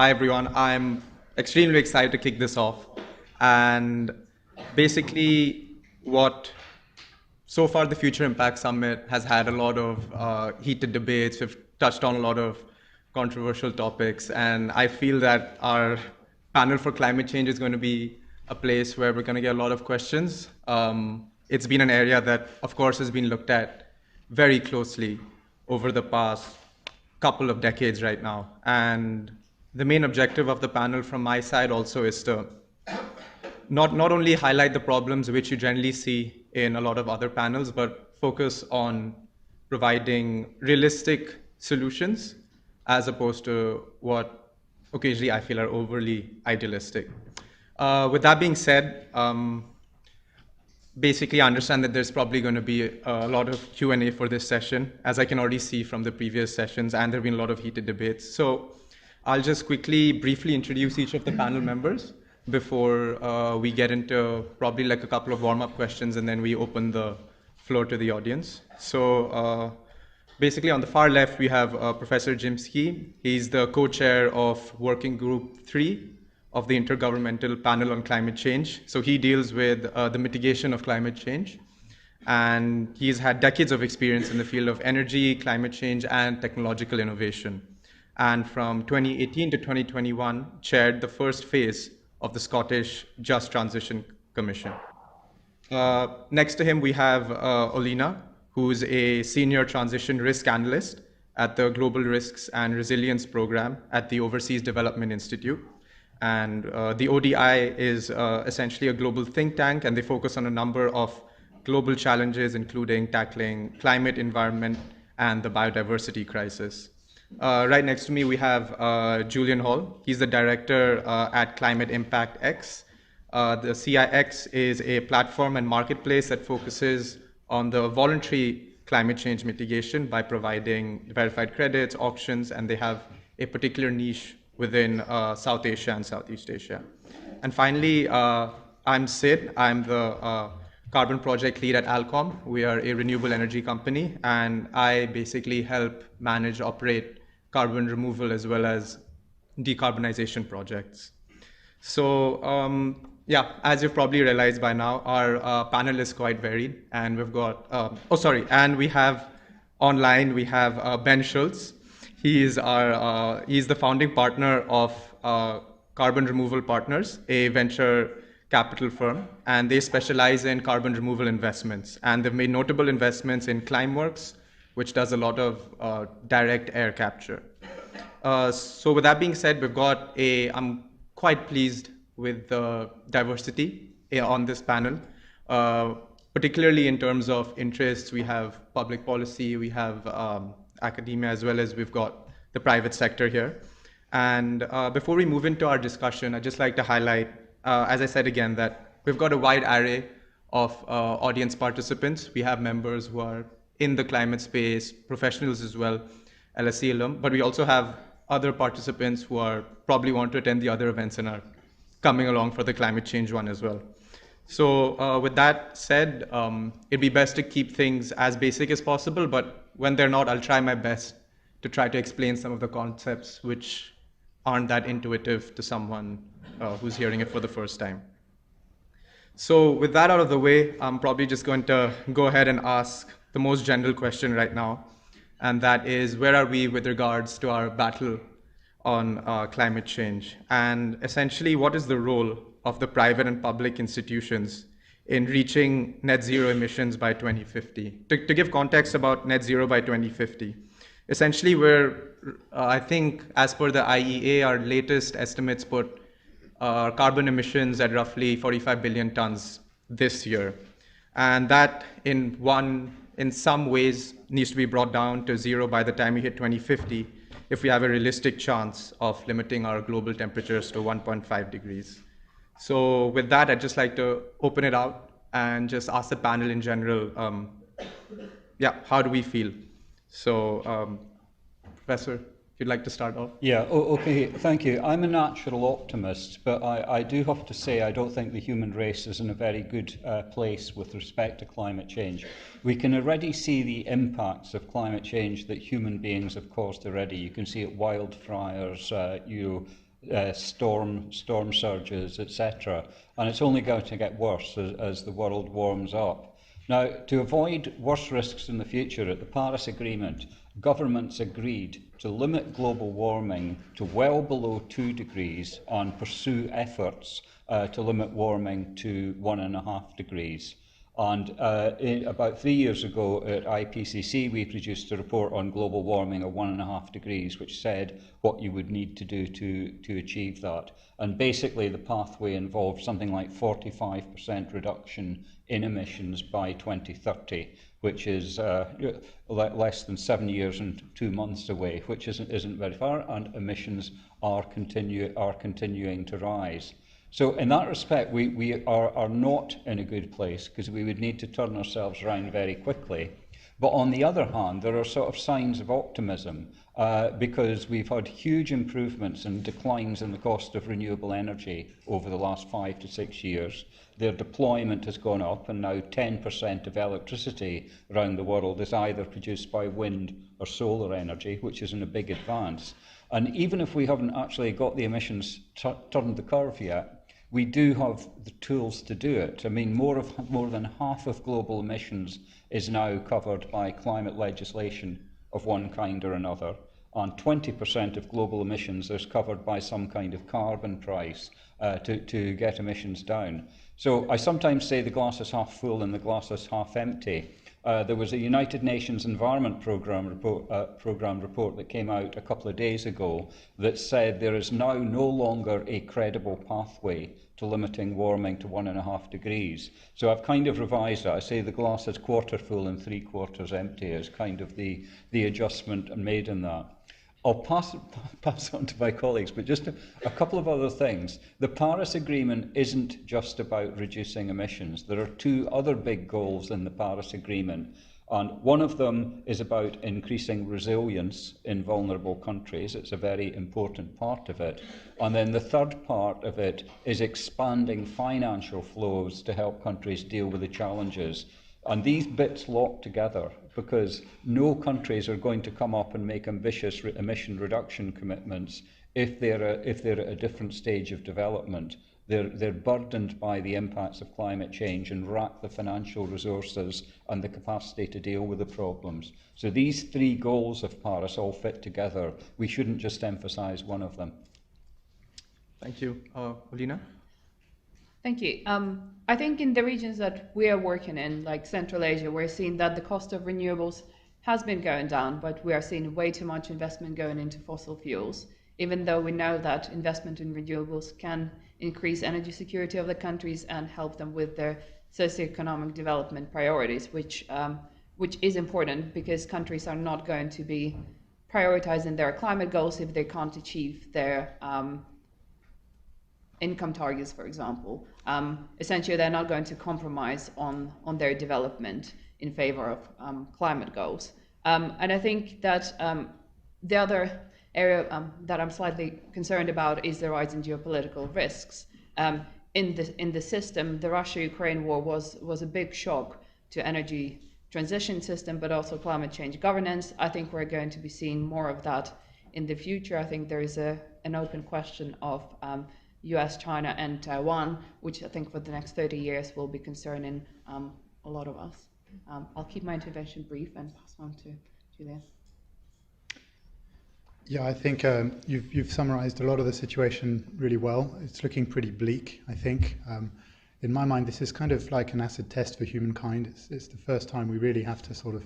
Hi, everyone. I'm extremely excited to kick this off. And basically, what so far the Future Impact Summit has had a lot of heated debates. We've touched on a lot of controversial topics. And I feel that our panel for climate change is going to be a place where we're going to get a lot of questions. It's been an area that, of course, has been looked at very closely over the past couple of decades right now. And the main objective of the panel from my side also is to not only highlight the problems which you generally see in a lot of other panels, but focus on providing realistic solutions as opposed to what occasionally I feel are overly idealistic. With that being said, basically I understand that there's probably going to be a lot of Q&A for this session, as I can already see from the previous sessions, and there have been a lot of heated debates. So I'll just quickly, briefly introduce each of the panel members before we get into probably like a couple of warm-up questions, and then we open the floor to the audience. So basically on the far left, we have Professor Jim Skee. He's the co-chair of Working Group 3 of the Intergovernmental Panel on Climate Change. So he deals with the mitigation of climate change. And he's had decades of experience in the field of energy, climate change, and technological innovation. And from 2018 to 2021, chaired the first phase of the Scottish Just Transition Commission. Next to him, we have Olina, who's a senior transition risk analyst at the Global Risks and Resilience Program at the Overseas Development Institute. And the ODI is essentially a global think tank, and they focus on a number of global challenges, including tackling climate, environment, and the biodiversity crisis. Right next to me, we have Julian Hall. He's the director at Climate Impact X. The CIX is a platform and marketplace that focuses on the voluntary climate change mitigation by providing verified credits, auctions, and they have a particular niche within South Asia and Southeast Asia. And finally, I'm Sid. I'm the carbon project lead at Alcom. We are a renewable energy company, and I basically help manage, operate carbon removal as well as decarbonization projects. So yeah, as you've probably realized by now, our panel is quite varied, and we've got, and we have online, we have Ben Schultz. He's the founding partner of Carbon Removal Partners, a venture capital firm, and they specialize in carbon removal investments. And they've made notable investments in Climeworks, which does a lot of direct air capture. So with that being said, I'm quite pleased with the diversity on this panel, particularly in terms of interests. We have public policy, we have academia, as well as we've got the private sector here. And before we move into our discussion, I'd just like to highlight, as I said again, that we've got a wide array of audience participants. We have members who are in the climate space, professionals as well, LSE alum, but we also have other participants who are probably want to attend the other events and are coming along for the climate change one as well. So with that said, it'd be best to keep things as basic as possible, but when they're not, I'll try my best to try to explain some of the concepts which aren't that intuitive to someone who's hearing it for the first time. So with that out of the way, I'm probably just going to go ahead and ask the most general question right now, and that is, where are we with regards to our battle on climate change? And essentially, what is the role of the private and public institutions in reaching net zero emissions by 2050? To give context about net zero by 2050, essentially I think as per the IEA, our latest estimates put carbon emissions at roughly 45 billion tons this year. And that in some ways needs to be brought down to zero by the time we hit 2050 if we have a realistic chance of limiting our global temperatures to 1.5 degrees. So with that, I'd just like to open it out and just ask the panel in general, how do we feel? So, Professor, if you'd like to start off. Yeah, okay, thank you. I'm a natural optimist, but I do have to say I don't think the human race is in a very good place with respect to climate change. We can already see the impacts of climate change that human beings have caused already. You can see it wildfires, storm surges, etc. And it's only going to get worse as the world warms up. Now, to avoid worse risks in the future, at the Paris Agreement, governments agreed to limit global warming to well below 2 degrees and pursue efforts to limit warming to 1.5 degrees. And about 3 years ago at IPCC, we produced a report on global warming of 1.5 degrees, which said what you would need to do to achieve that. And basically, the pathway involved something like 45% reduction in emissions by 2030, which is less than 7 years and 2 months away, which isn't very far, and emissions are continuing to rise. So in that respect, we are not in a good place, because we would need to turn ourselves around very quickly. But on the other hand, there are sort of signs of optimism, because we've had huge improvements and declines in the cost of renewable energy over the last 5 to 6 years. Their deployment has gone up, and now 10% of electricity around the world is either produced by wind or solar energy, which is in a big advance. And even if we haven't actually got the emissions turned the curve yet, we do have the tools to do it. I mean, more than half of global emissions is now covered by climate legislation of one kind or another, and 20% of global emissions is covered by some kind of carbon price to get emissions down. So I sometimes say the glass is half full and the glass is half empty. There was a United Nations Environment Programme report that came out a couple of days ago that said there is now no longer a credible pathway to limiting warming to 1.5 degrees. So I've kind of revised it. I say the glass is quarter full and 3/4 empty as kind of the adjustment made in that. I'll pass on to my colleagues, but just a couple of other things. The Paris Agreement isn't just about reducing emissions. There are 2 other big goals in the Paris Agreement, and one of them is about increasing resilience in vulnerable countries. It's a very important part of it. And then the third part of it is expanding financial flows to help countries deal with the challenges. And these bits lock together, because no countries are going to come up and make ambitious emission reduction commitments if they're at a different stage of development. They're burdened by the impacts of climate change and lack the financial resources and the capacity to deal with the problems. So these 3 goals of Paris all fit together. We shouldn't just emphasize one of them. Thank you. Alina? Thank you. I think in the regions that we are working in, like Central Asia, we're seeing that the cost of renewables has been going down, but we are seeing way too much investment going into fossil fuels, even though we know that investment in renewables can increase energy security of the countries and help them with their socioeconomic development priorities, which is important, because countries are not going to be prioritizing their climate goals if they can't achieve their income targets, for example. Essentially, they're not going to compromise on their development in favor of climate goals. And I think that the other area that I'm slightly concerned about is the rise in geopolitical risks. In the system, the Russia-Ukraine war was a big shock to energy transition system, but also climate change governance. I think we're going to be seeing more of that in the future. I think there is an open question of US, China, and Taiwan, which I think for the next 30 years will be concerning a lot of us. I'll keep my intervention brief and pass on to Julia. Yeah, I think you've summarized a lot of the situation really well. It's looking pretty bleak, I think. In my mind, this is kind of like an acid test for humankind. It's the first time we really have to sort of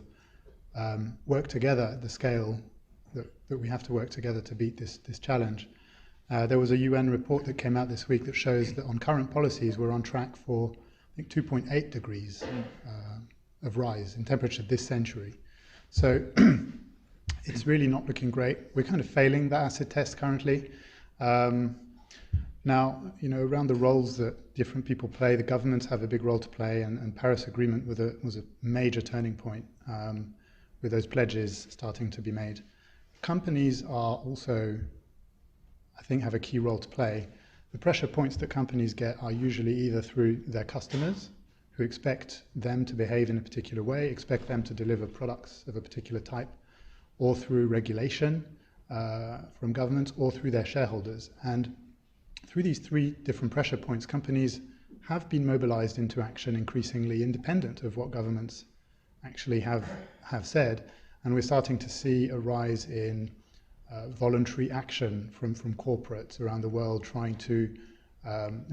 work together at the scale that we have to work together to beat this challenge. There was a UN report that came out this week that shows that on current policies, we're on track for, I think, 2.8 degrees of rise in temperature this century. So it's really not looking great. We're kind of failing the acid test currently. Now, around the roles that different people play, the governments have a big role to play, and Paris Agreement was a major turning point with those pledges starting to be made. Companies are also, I think, have a key role to play. The pressure points that companies get are usually either through their customers, who expect them to behave in a particular way, expect them to deliver products of a particular type, or through regulation, from governments or through their shareholders. And through these three different pressure points, companies have been mobilized into action increasingly independent of what governments actually have said. And we're starting to see a rise in voluntary action from corporates around the world trying to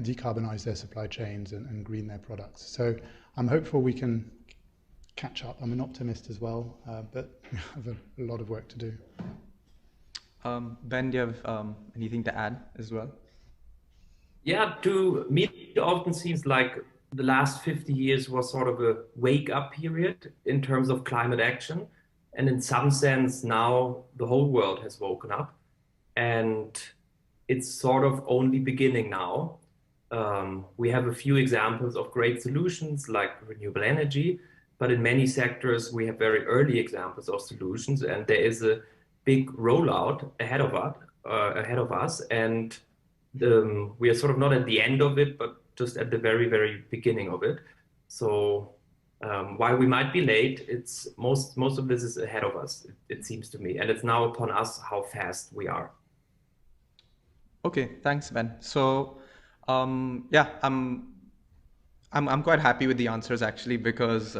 decarbonize their supply chains and green their products. So I'm hopeful we can catch up. I'm an optimist as well, but we have a lot of work to do. Ben, do you have anything to add as well? Yeah, to me, it often seems like the last 50 years was sort of a wake-up period in terms of climate action. And in some sense, now the whole world has woken up. And it's sort of only beginning now. We have a few examples of great solutions like renewable energy, but in many sectors, we have very early examples of solutions. And there is a big rollout ahead of us. And we are sort of not at the end of it, but just at the very, very beginning of it. So while we might be late, it's most of this is ahead of us, it seems to me. And it's now upon us how fast we are. Okay, thanks, Ben. So yeah, I'm quite happy with the answers actually, because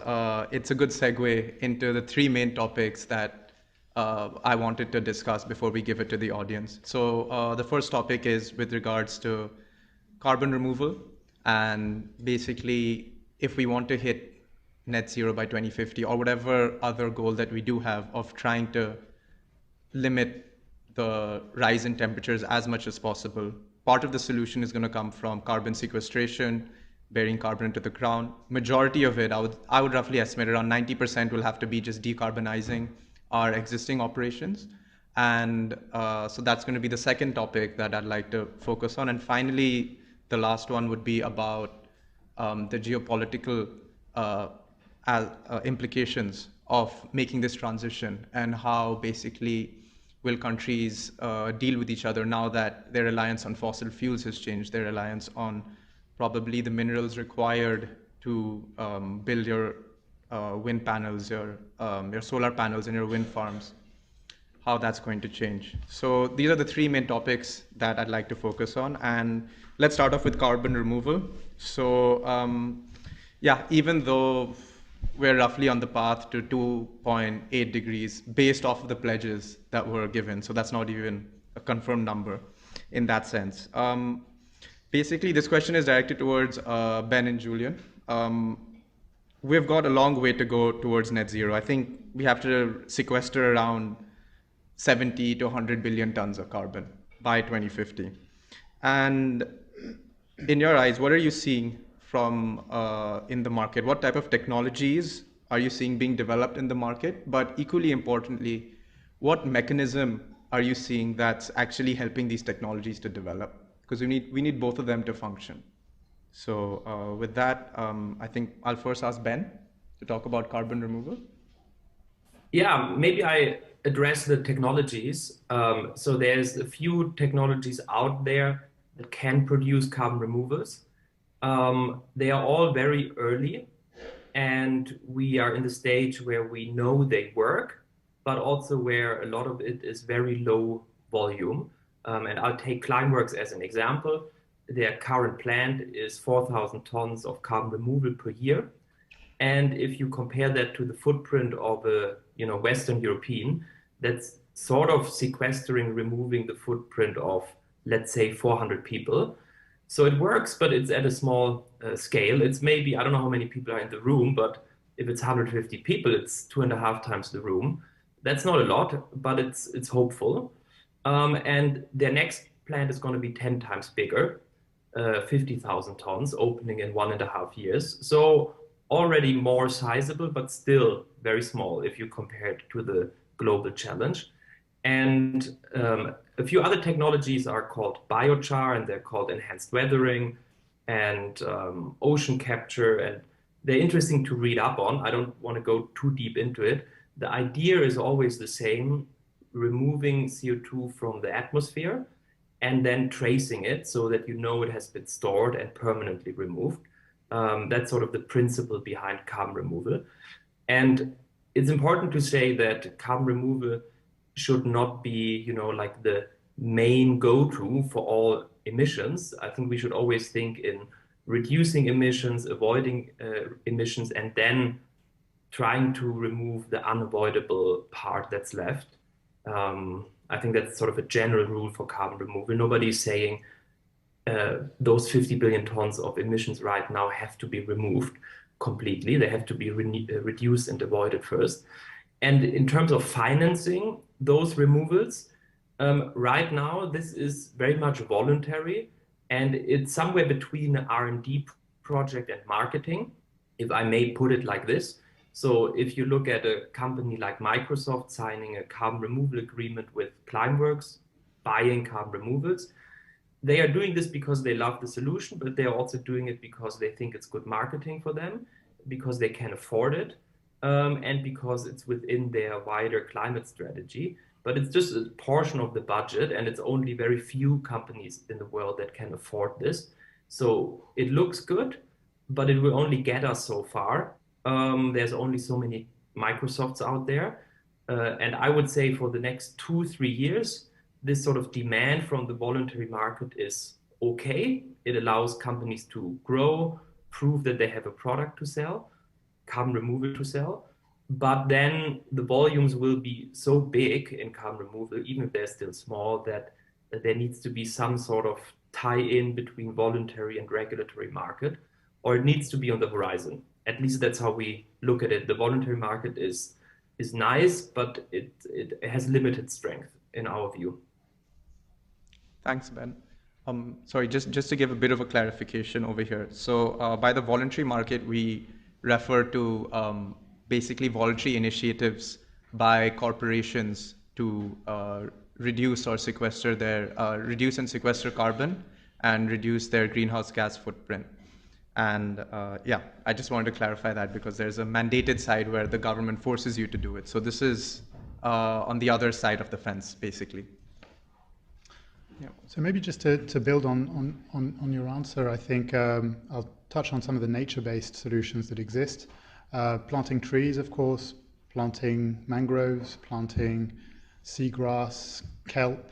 it's a good segue into the three main topics that I wanted to discuss before we give it to the audience. So the first topic is with regards to carbon removal, and basically if we want to hit net zero by 2050 or whatever other goal that we do have of trying to limit the rise in temperatures as much as possible, part of the solution is going to come from carbon sequestration, burying carbon into the ground. Majority of it, I would roughly estimate around 90% will have to be just decarbonizing our existing operations. And so that's going to be the second topic that I'd like to focus on. And finally, the last one would be about the geopolitical implications of making this transition, and how basically will countries deal with each other now that their reliance on fossil fuels has changed, their reliance on probably the minerals required to build your wind panels, your solar panels and your wind farms, how that's going to change. So these are the three main topics that I'd like to focus on. And let's start off with carbon removal. So yeah, even though we're roughly on the path to 2.8 degrees based off of the pledges that were given, so that's not even a confirmed number in that sense. Basically, this question is directed towards Ben and Julian. We've got a long way to go towards net zero. I think we have to sequester around 70 to 100 billion tons of carbon by 2050. And in your eyes, what are you seeing from in the market? What type of technologies are you seeing being developed in the market? But equally importantly, what mechanism are you seeing that's actually helping these technologies to develop? Because we need both of them to function. So with that, I think I'll first ask Ben to talk about carbon removal. Yeah, maybe I address the technologies. So there's a few technologies out there that can produce carbon removers. They are all very early, and we are in the stage where we know they work, but also where a lot of it is very low volume. And I'll take Climeworks as an example. Their current plant is 4,000 tons of carbon removal per year. And if you compare that to the footprint of a Western European, that's sort of sequestering, removing the footprint of, let's say, 400 people. So it works, but it's at a small scale. It's maybe, I don't know how many people are in the room, but if it's 150 people, it's 2.5 times the room. That's not a lot, but it's hopeful. And their next plant is going to be 10 times bigger, 50,000 tons, opening in 1.5 years. So already more sizable, but still very small if you compare it to the global challenge. And a few other technologies are called biochar, and they're called enhanced weathering and ocean capture. And they're interesting to read up on. I don't want to go too deep into it. The idea is always the same: removing CO2 from the atmosphere and then tracing it so that you know it has been stored and permanently removed. That's sort of the principle behind carbon removal. And it's important to say that carbon removal should not be, like the main go-to for all emissions. I think we should always think in reducing emissions, avoiding emissions, and then trying to remove the unavoidable part that's left. I think that's sort of a general rule for carbon removal. Nobody's saying those 50 billion tons of emissions right now have to be removed completely. They have to be reduced and avoided first. And in terms of financing those removals, right now this is very much voluntary, and it's somewhere between an R&D project and marketing, if I may put it like this. So if you look at a company like Microsoft signing a carbon removal agreement with Climeworks, buying carbon removals, they are doing this because they love the solution, but they are also doing it because they think it's good marketing for them, because they can afford it, and because it's within their wider climate strategy. But it's just a portion of the budget, and it's only very few companies in the world that can afford this. So it looks good, but it will only get us so far. There's only so many Microsofts out there. And I would say for the next 2-3 years, this sort of demand from the voluntary market is okay. It allows companies to grow, prove that they have a product to sell, carbon removal to sell. But then the volumes will be so big in carbon removal, even if they're still small, that there needs to be some sort of tie-in between voluntary and regulatory market, or it needs to be on the horizon. At least that's how we look at it. The voluntary market is nice, but it has limited strength in our view. Thanks, Ben. Sorry, just to give a bit of a clarification over here. So by the voluntary market, we refer to basically voluntary initiatives by corporations to reduce and sequester carbon and reduce their greenhouse gas footprint. And yeah, I just wanted to clarify that because there's a mandated side where the government forces you to do it. So this is on the other side of the fence, basically. Yeah. So maybe just to build on your answer, I think I'll touch on some of the nature-based solutions that exist. Planting trees, of course, planting mangroves, planting seagrass, kelp.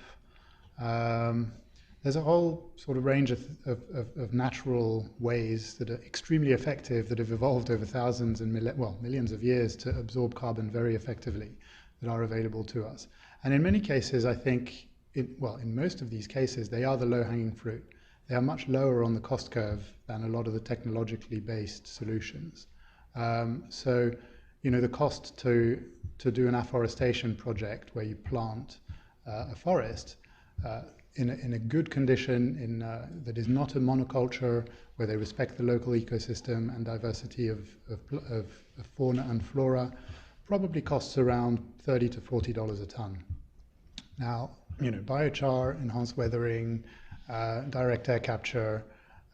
There's a whole sort of range of natural ways that are extremely effective that have evolved over thousands and millions of years to absorb carbon very effectively that are available to us. And in many cases, I think, in most of these cases, they are the low-hanging fruit. They are much lower on the cost curve than a lot of the technologically based solutions. So, the cost to do an afforestation project where you plant a forest in a good condition, that is not a monoculture, where they respect the local ecosystem and diversity of fauna and flora, probably costs around $30 to $40 a ton. Now, biochar, enhanced weathering, direct air capture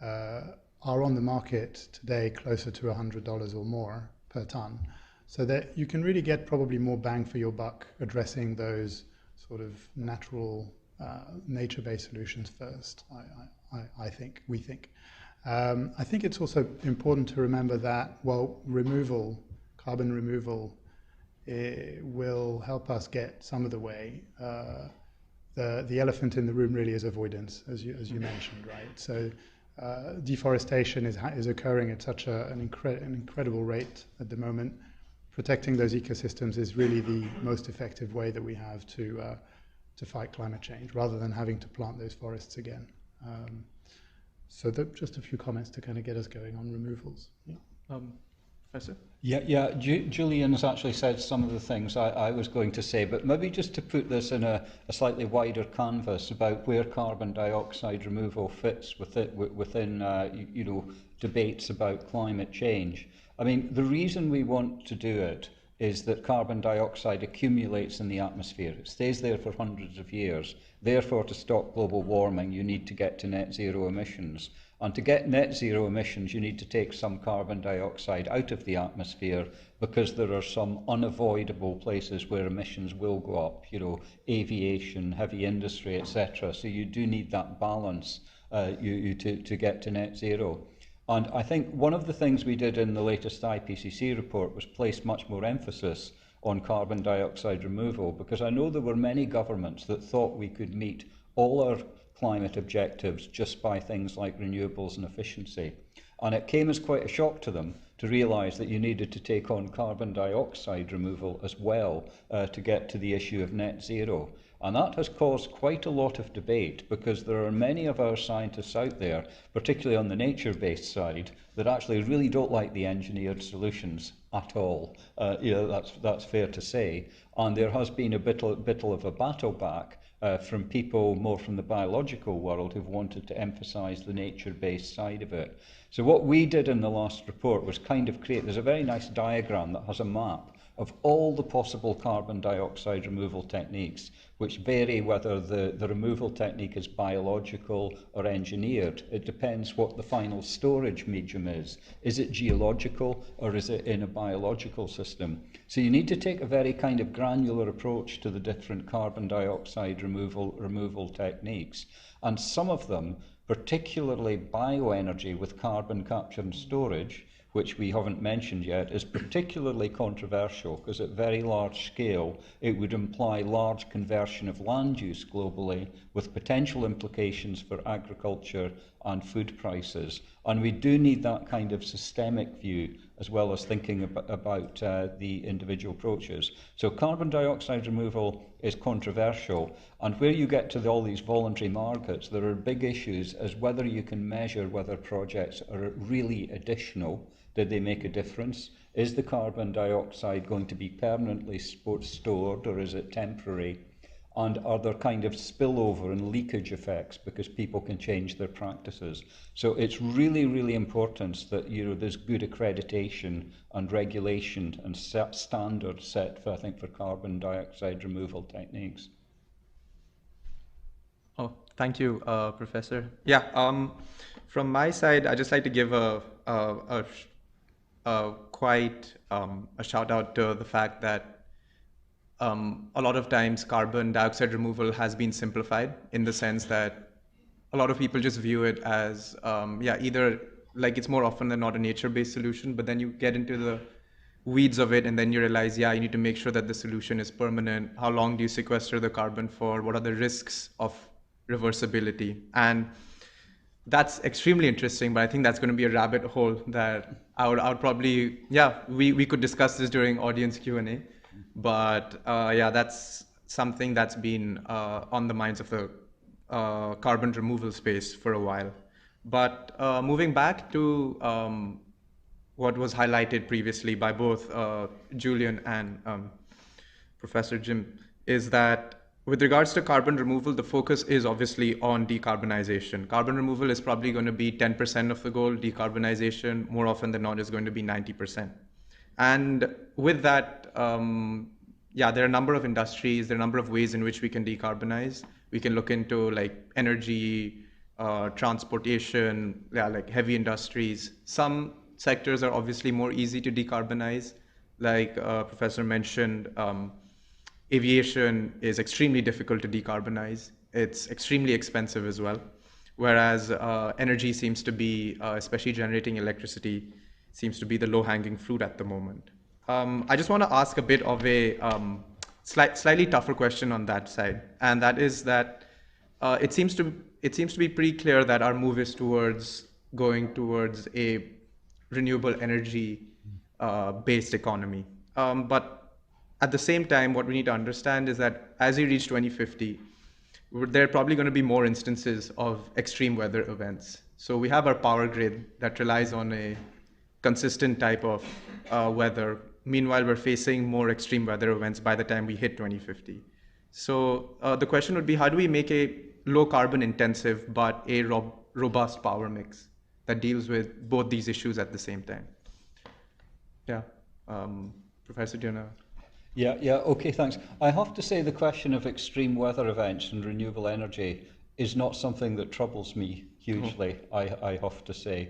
are on the market today closer to $100 or more per ton. So that you can really get probably more bang for your buck addressing those sort of natural, nature-based solutions first, we think. I think it's also important to remember that, carbon removal will help us get some of the way. The elephant in the room really is avoidance, as you mentioned, right? So deforestation is occurring at such an incredible rate at the moment. Protecting those ecosystems is really the most effective way that we have to fight climate change, rather than having to plant those forests again. So just a few comments to kind of get us going on removals. Yeah. Professor? Yeah. Julian has actually said some of the things I was going to say, but maybe just to put this in a slightly wider canvas about where carbon dioxide removal fits within debates about climate change. I mean, the reason we want to do it is that carbon dioxide accumulates in the atmosphere. It stays there for hundreds of years. Therefore, to stop global warming, you need to get to net zero emissions. And to get net zero emissions, you need to take some carbon dioxide out of the atmosphere, because there are some unavoidable places where emissions will go up, aviation, heavy industry, etc. So you do need that balance to get to net zero. And I think one of the things we did in the latest IPCC report was place much more emphasis on carbon dioxide removal, because I know there were many governments that thought we could meet all our climate objectives just by things like renewables and efficiency. And it came as quite a shock to them to realise that you needed to take on carbon dioxide removal as well to get to the issue of net zero. And that has caused quite a lot of debate, because there are many of our scientists out there, particularly on the nature-based side, that actually really don't like the engineered solutions at all. That's fair to say. And there has been a bit of a battle back from people more from the biological world who've wanted to emphasise the nature-based side of it. So what we did in the last report was kind of there's a very nice diagram that has a map of all the possible carbon dioxide removal techniques, which vary whether the removal technique is biological or engineered. It depends what the final storage medium is. Is it geological or is it in a biological system? So you need to take a very kind of granular approach to the different carbon dioxide removal techniques. And some of them, particularly bioenergy with carbon capture and storage, which we haven't mentioned yet, is particularly controversial because at very large scale it would imply large conversion of land use globally with potential implications for agriculture and food prices. And we do need that kind of systemic view as well as thinking about the individual approaches. So carbon dioxide removal is controversial, and where you get to all these voluntary markets, there are big issues as whether you can measure whether projects are really additional. Did they make a difference? Is the carbon dioxide going to be permanently stored, or is it temporary? And are there kind of spillover and leakage effects because people can change their practices? So it's really, really important that there's good accreditation and regulation and standards set for, I think, for carbon dioxide removal techniques. Oh, thank you, Professor. Yeah, from my side, I'd just like to give quite a shout out to the fact that a lot of times carbon dioxide removal has been simplified in the sense that a lot of people just view it as, either like it's more often than not a nature-based solution, but then you get into the weeds of it and then you realize, you need to make sure that the solution is permanent. How long do you sequester the carbon for? What are the risks of reversibility? And that's extremely interesting, but I think that's going to be a rabbit hole that I would probably, we could discuss this during audience Q&A. But that's something that's been on the minds of the carbon removal space for a while. But moving back to what was highlighted previously by both Julian and Professor Jim, is that with regards to carbon removal, the focus is obviously on decarbonization. Carbon removal is probably going to be 10% of the goal. Decarbonization, more often than not, is going to be 90%. And with that, there are a number of industries, there are a number of ways in which we can decarbonize. We can look into like energy, transportation, like heavy industries. Some sectors are obviously more easy to decarbonize. Like Professor mentioned, aviation is extremely difficult to decarbonize. It's extremely expensive as well. Whereas energy seems to be, especially generating electricity, seems to be the low-hanging fruit at the moment. I just want to ask a bit of a slightly tougher question on that side, and that is that it seems to be pretty clear that our move is going towards a renewable energy based economy. But at the same time, what we need to understand is that as we reach 2050, there are probably going to be more instances of extreme weather events. So we have our power grid that relies on a consistent type of weather. Meanwhile, we're facing more extreme weather events by the time we hit 2050. So the question would be, how do we make a low carbon intensive but a robust power mix that deals with both these issues at the same time? Yeah, Professor Diana. Okay, thanks. I have to say the question of extreme weather events and renewable energy is not something that troubles me hugely, I have to say.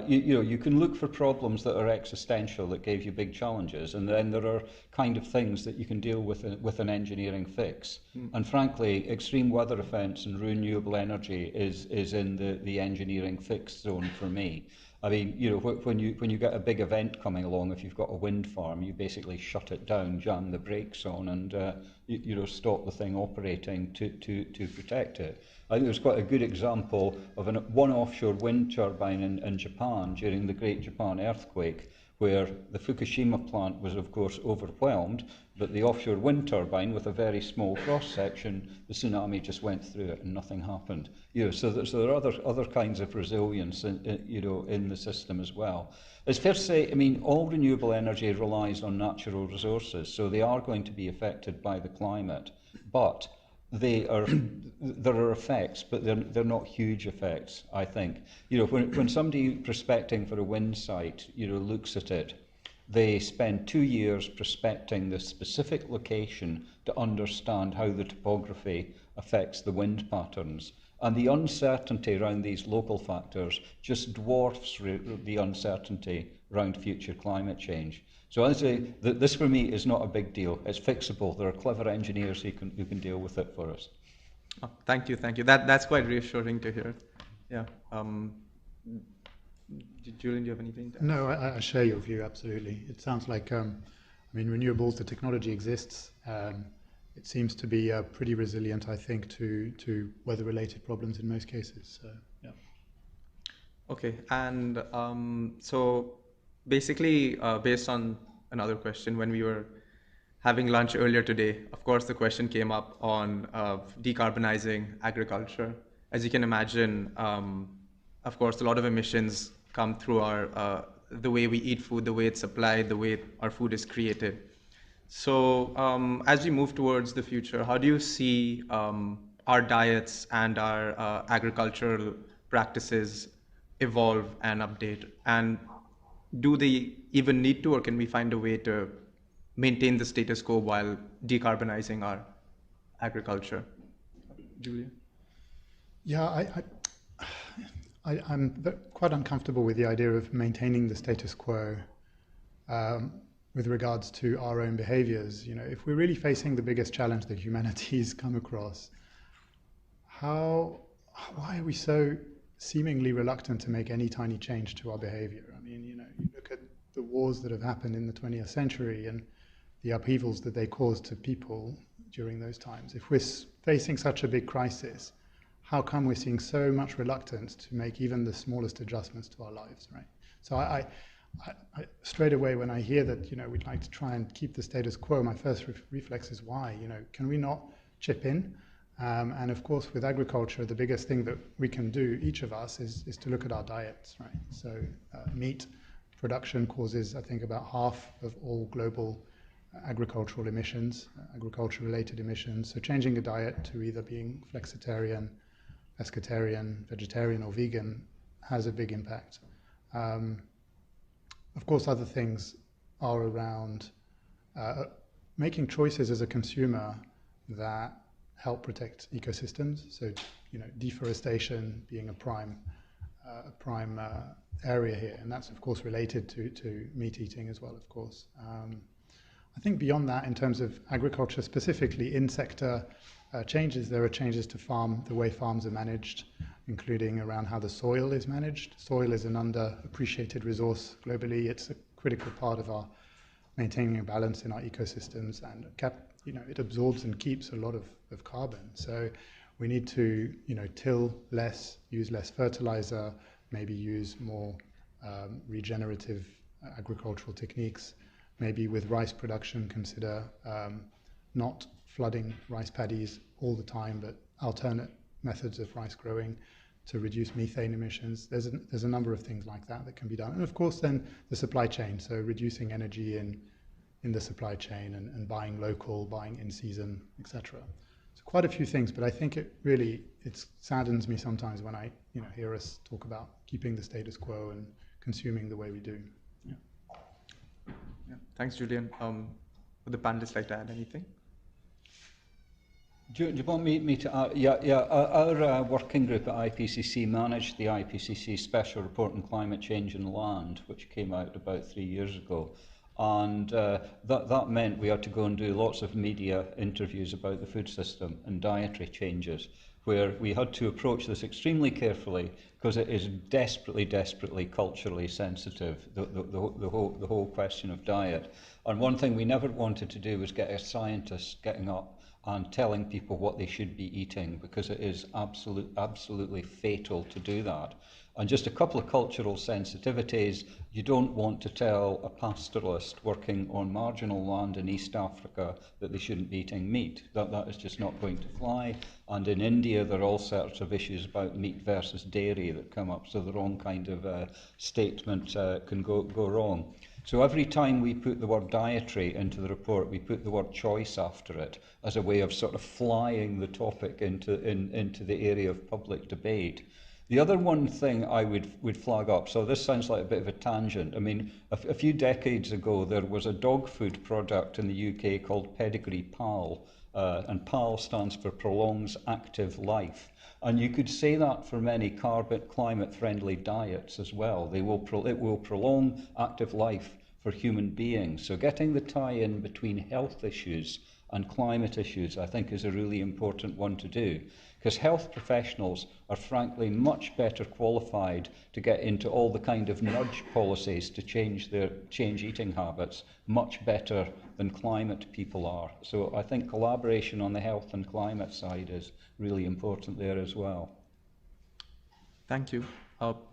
You can look for problems that are existential, that gave you big challenges, and then there are kind of things that you can deal with an engineering fix. And frankly, extreme weather events and renewable energy is in the engineering fix zone for me. I mean, when you get a big event coming along, if you've got a wind farm, you basically shut it down, jam the brakes on, and stop the thing operating to protect it. I think there's quite a good example of one offshore wind turbine in Japan during the Great Japan earthquake, where the Fukushima plant was, of course, overwhelmed, but the offshore wind turbine, with a very small cross-section, the tsunami just went through it and nothing happened. So there are other kinds of resilience in the system as well. It's fair to say, I mean, all renewable energy relies on natural resources, so they are going to be affected by the climate, but there are effects, but they're not huge effects, I think. When somebody prospecting for a wind site, looks at it, they spend 2 years prospecting the specific location to understand how the topography affects the wind patterns. And the uncertainty around these local factors just dwarfs the uncertainty around future climate change. So I'd say that this for me is not a big deal. It's fixable. There are clever engineers who can deal with it for us. Oh, thank you. That's quite reassuring to hear. Yeah. Julian, do you have anything to add? No, I share your view, absolutely. It sounds like, renewables, the technology exists. It seems to be pretty resilient, I think, to weather-related problems in most cases. So, yeah. Okay, and so basically, based on another question, when we were having lunch earlier today, of course, the question came up on decarbonizing agriculture. As you can imagine, of course, a lot of emissions come through the way we eat food, the way it's supplied, the way our food is created. So as we move towards the future, how do you see our diets and our agricultural practices evolve and update? And do they even need to, or can we find a way to maintain the status quo while decarbonizing our agriculture? Julia? Yeah, I'm quite uncomfortable with the idea of maintaining the status quo with regards to our own behaviors. If we're really facing the biggest challenge that humanity's come across, why are we so seemingly reluctant to make any tiny change to our behavior? I mean, you look at the wars that have happened in the 20th century and the upheavals that they caused to people during those times. If we're facing such a big crisis, how come we're seeing so much reluctance to make even the smallest adjustments to our lives, right? So I straight away, when I hear that, we'd like to try and keep the status quo, my first reflex is why? Can we not chip in? And of course, with agriculture, the biggest thing that we can do, each of us, is to look at our diets, right? So meat production causes, I think, about half of all global agricultural emissions, agriculture-related emissions. So changing a diet to either being flexitarian, pescatarian, vegetarian, or vegan has a big impact. Of course, other things are around making choices as a consumer that help protect ecosystems. So, deforestation being a prime area here, and that's of course related to meat eating as well, of course. I think beyond that, in terms of agriculture, specifically in sector changes, there are changes to the way farms are managed, including around how the soil is managed. Soil is an underappreciated resource globally. It's a critical part of our maintaining a balance in our ecosystems, and it absorbs and keeps a lot of carbon. So we need to till less, use less fertilizer, maybe use more regenerative agricultural techniques. Maybe with rice production, consider not flooding rice paddies all the time, but alternate methods of rice growing to reduce methane emissions. There's a number of things like that can be done. And of course then the supply chain, so reducing energy in the supply chain and buying local, buying in season, etc. So quite a few things, but I think it saddens me sometimes when I hear us talk about keeping the status quo and consuming the way we do. Yeah. Yeah. Thanks, Julian. Would the panelists like to add anything? Do you want me to add? Yeah. Our working group at IPCC managed the IPCC Special Report on Climate Change and Land, which came out about 3 years ago. And that meant we had to go and do lots of media interviews about the food system and dietary changes, where we had to approach this extremely carefully because it is desperately culturally sensitive, the whole question of diet. And one thing we never wanted to do was get a scientist getting up and telling people what they should be eating, because it is absolutely fatal to do that. And just a couple of cultural sensitivities: you don't want to tell a pastoralist working on marginal land in East Africa that they shouldn't be eating meat. That is just not going to fly. And in India, there are all sorts of issues about meat versus dairy that come up, so the wrong kind of statement can go wrong. So every time we put the word dietary into the report, we put the word choice after it as a way of sort of flying the topic into the area of public debate. The other one thing I would flag up, so this sounds like a bit of a tangent. I mean, a few decades ago, there was a dog food product in the UK called Pedigree Pal, and PAL stands for Prolongs Active Life. And you could say that for many climate-friendly diets as well. It will prolong active life for human beings. So getting the tie-in between health issues and climate issues, I think, is a really important one to do, because health professionals are frankly much better qualified to get into all the kind of nudge policies to change eating habits much better than climate people are. So I think collaboration on the health and climate side is really important there as well. Thank you.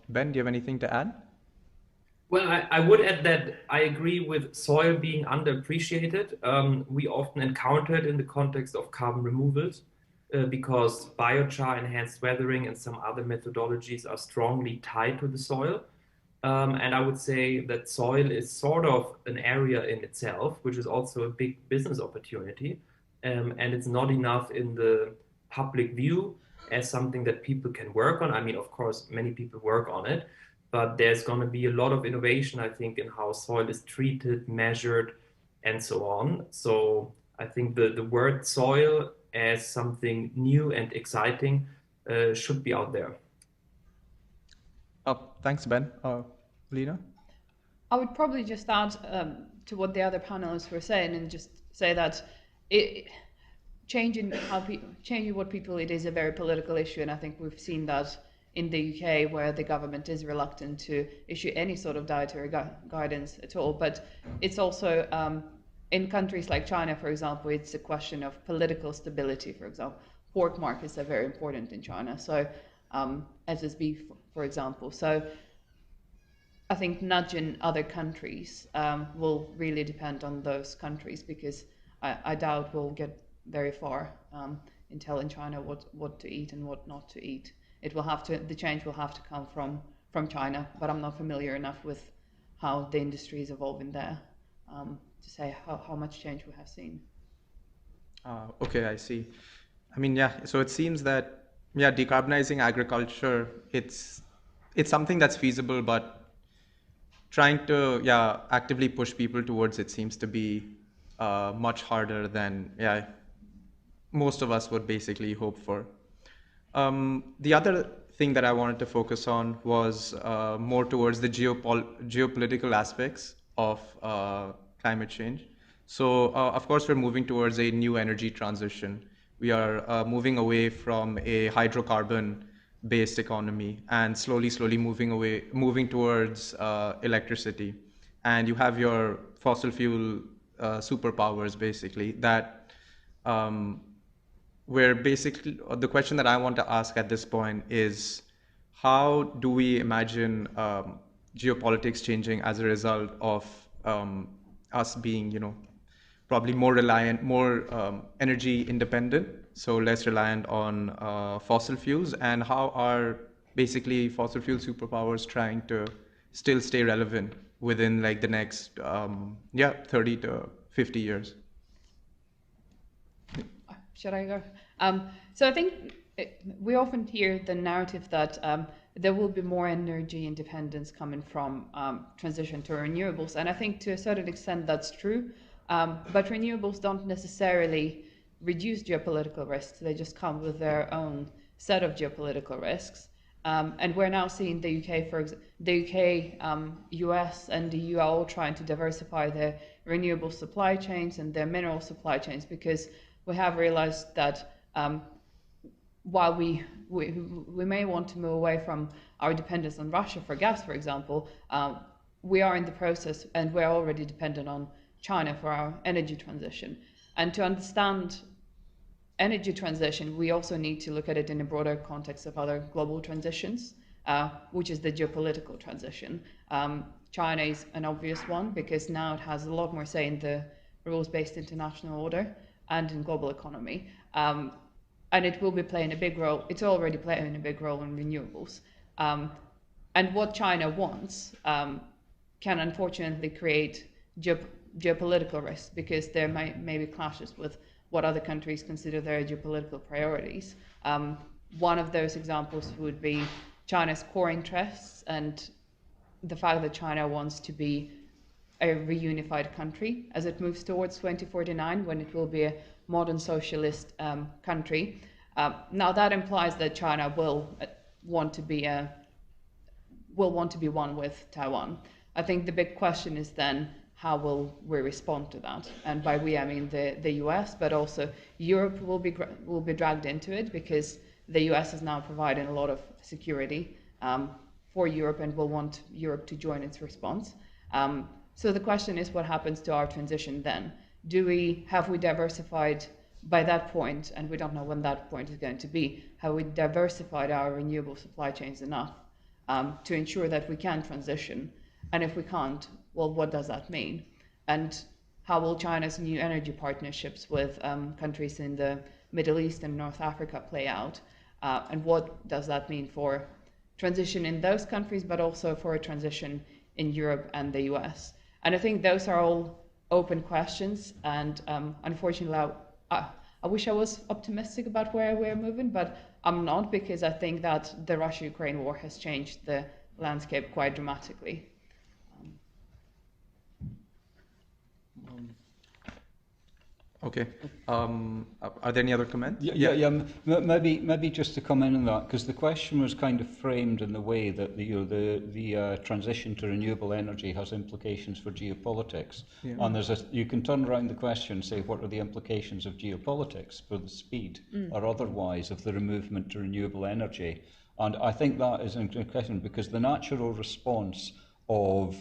Ben, do you have anything to add? Well, I would add that I agree with soil being underappreciated. We often encounter it in the context of carbon removals because biochar, enhanced weathering, and some other methodologies are strongly tied to the soil. And I would say that soil is sort of an area in itself, which is also a big business opportunity. And it's not enough in the public view as something that people can work on. I mean, of course, many people work on it, but there's going to be a lot of innovation, I think, in how soil is treated, measured, and so on. So I think the word soil as something new and exciting should be out there. Thanks, Ben. Lena? I would probably just add to what the other panelists were saying, and just say that changing what people eat is a very political issue, and I think we've seen that in the UK, where the government is reluctant to issue any sort of dietary guidance at all. But it's also in countries like China, for example, it's a question of political stability. For example, pork markets are very important in China, so as is beef, for example. So I think nudging other countries will really depend on those countries, because I doubt we'll get very far in telling China what to eat and what not to eat. The change will have to come from China, but I'm not familiar enough with how the industry is evolving there to say how much change we have seen. Okay, I see. I mean, yeah, so it seems that, yeah, decarbonizing agriculture, it's something that's feasible, but trying to, yeah, actively push people towards it seems to be much harder than, yeah, most of us would basically hope for. The other thing that I wanted to focus on was more towards the geopolitical aspects of climate change. So, of course, we're moving towards a new energy transition. We are moving away from a hydrocarbon-based economy and slowly moving towards electricity. And you have your fossil fuel superpowers, basically, that where basically the question that I want to ask at this point is, how do we imagine geopolitics changing as a result of us being, probably more reliant, more energy independent, so less reliant on fossil fuels, and how are basically fossil fuel superpowers trying to still stay relevant within like the next 30 to 50 years? Should I go? So I think we often hear the narrative that there will be more energy independence coming from transition to renewables. And I think to a certain extent that's true. But renewables don't necessarily reduce geopolitical risks. They just come with their own set of geopolitical risks. And we're now seeing the UK, the UK, US, and the EU are all trying to diversify their renewable supply chains and their mineral supply chains, because we have realized that while we may want to move away from our dependence on Russia for gas, for example, we are in the process, and we're already dependent on China for our energy transition. And to understand energy transition, we also need to look at it in a broader context of other global transitions, which is the geopolitical transition. China is an obvious one, because now it has a lot more say in the rules-based international order and in global economy. And it will be playing a big role. It's already playing a big role in renewables. And what China wants can unfortunately create geopolitical risks, because there may be clashes with what other countries consider their geopolitical priorities. One of those examples would be China's core interests and the fact that China wants to be a reunified country as it moves towards 2049, when it will be a modern socialist country. Now that implies that China will want to be one with Taiwan. I think the big question is then, how will we respond to that? And by we, I mean the US, but also Europe will be dragged into it, because the US is now providing a lot of security for Europe and will want Europe to join its response. So the question is, what happens to our transition then? Have we diversified by that point, and we don't know when that point is going to be, have we diversified our renewable supply chains enough to ensure that we can transition? And if we can't, well, what does that mean? And how will China's new energy partnerships with countries in the Middle East and North Africa play out? And what does that mean for transition in those countries, but also for a transition in Europe and the US? And I think those are all open questions. And unfortunately, I wish I was optimistic about where we're moving, but I'm not, because I think that the Russia-Ukraine war has changed the landscape quite dramatically. Okay. Are there any other comments? Maybe just to come in on that, because the question was kind of framed in the way that the transition to renewable energy has implications for geopolitics. Yeah. And you can turn around the question and say, what are the implications of geopolitics for the speed or otherwise of the movement to renewable energy? And I think that is an interesting question, because the natural response of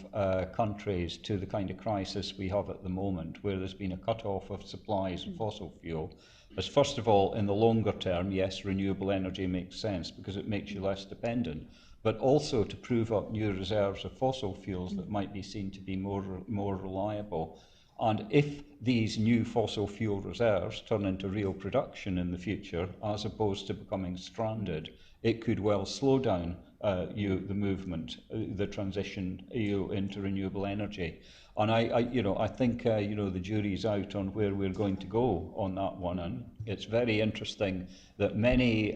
countries to the kind of crisis we have at the moment, where there's been a cut-off of supplies of fossil fuel, is first of all, in the longer term, yes, renewable energy makes sense because it makes you less dependent, but also to prove up new reserves of fossil fuels that might be seen to be more reliable. And if these new fossil fuel reserves turn into real production in the future, as opposed to becoming stranded, it could well slow down the movement, the transition into renewable energy. And I think the jury's out on where we're going to go on that one. And it's very interesting that many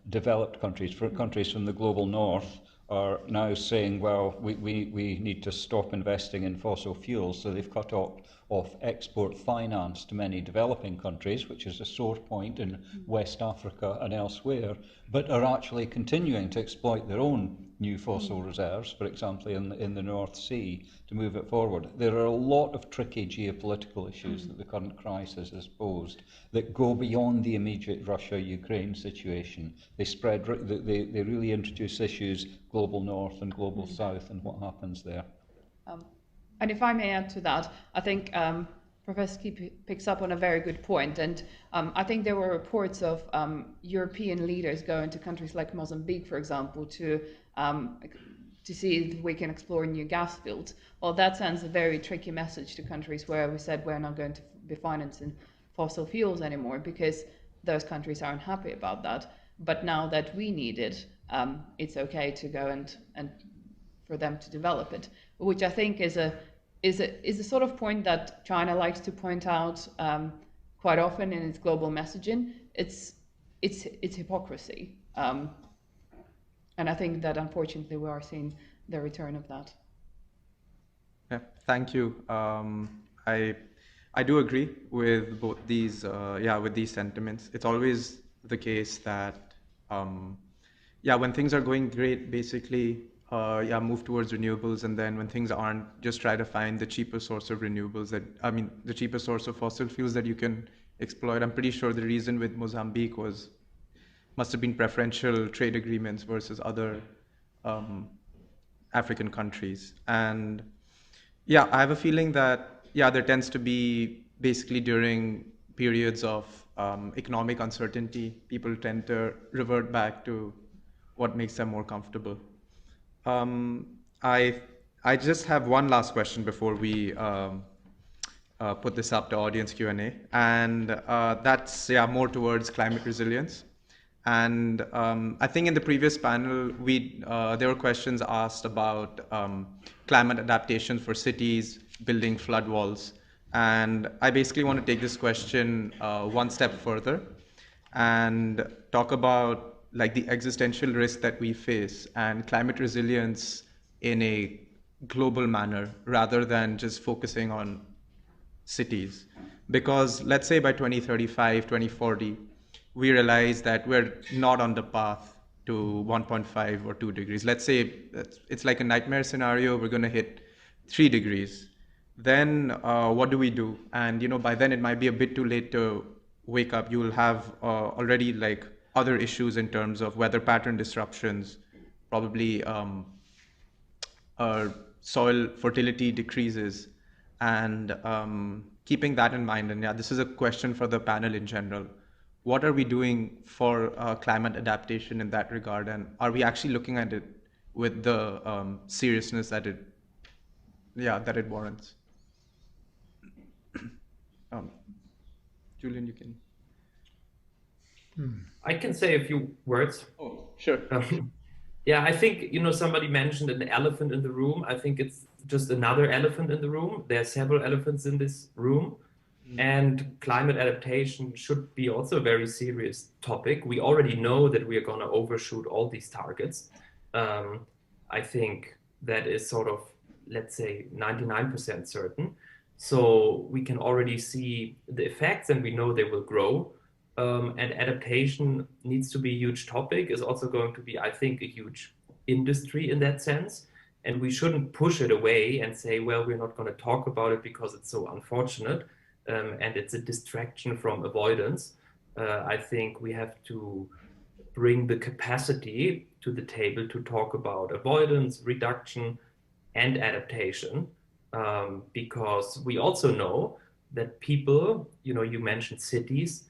developed countries from the global north, are now saying, well, we need to stop investing in fossil fuels. So they've cut off export finance to many developing countries, which is a sore point in West Africa and elsewhere, but are actually continuing to exploit their own new fossil reserves, for example, in the North Sea, to move it forward. There are a lot of tricky geopolitical issues that the current crisis has posed that go beyond the immediate Russia-Ukraine situation. They really introduce issues global north and global south and what happens there. And if I may add to that, I think Professor Key picks up on a very good point. And I think there were reports of European leaders going to countries like Mozambique, for example, to see if we can explore new gas fields. Well, that sends a very tricky message to countries where we said we're not going to be financing fossil fuels anymore, because those countries aren't happy about that. But now that we need it, it's okay to go and for them to develop it, which I think is a sort of point that China likes to point out quite often in its global messaging. It's hypocrisy, and I think that unfortunately we are seeing the return of that. Yeah, thank you. I do agree with both these, with these sentiments. It's always the case that, when things are going great, basically, move towards renewables, and then when things aren't, just try to find the cheapest source of renewables the cheapest source of fossil fuels that you can exploit. I'm pretty sure the reason with Mozambique must have been preferential trade agreements versus other um, African countries. And I have a feeling that, there tends to be basically during periods of economic uncertainty, people tend to revert back to what makes them more comfortable. Um, I I just have one last question before we put this up to audience Q&A, and that's more towards climate resilience. And I think in the previous panel, there were questions asked about climate adaptation for cities, building flood walls. And I basically want to take this question one step further and talk about like the existential risk that we face and climate resilience in a global manner rather than just focusing on cities. Because let's say by 2035, 2040, we realize that we're not on the path to 1.5 or 2 degrees. Let's say it's like a nightmare scenario, we're going to hit 3 degrees. Then what do we do? And by then it might be a bit too late to wake up. You will have already like other issues in terms of weather pattern disruptions, probably soil fertility decreases, and keeping that in mind. And this is a question for the panel in general. What are we doing for climate adaptation in that regard, and are we actually looking at it with the seriousness that it warrants? Julian, you can. I can say a few words. Oh, sure. Yeah, I think, somebody mentioned an elephant in the room. I think it's just another elephant in the room. There are several elephants in this room. And climate adaptation should be also a very serious topic. We already know that we are going to overshoot all these targets. I think that is sort of, let's say, 99% certain. So we can already see the effects and we know they will grow. And adaptation needs to be a huge topic, is also going to be, I think, a huge industry in that sense. And we shouldn't push it away and say, well, we're not going to talk about it because it's so unfortunate. And it's a distraction from avoidance. I think we have to bring the capacity to the table to talk about avoidance, reduction, and adaptation, because we also know that people, you mentioned cities,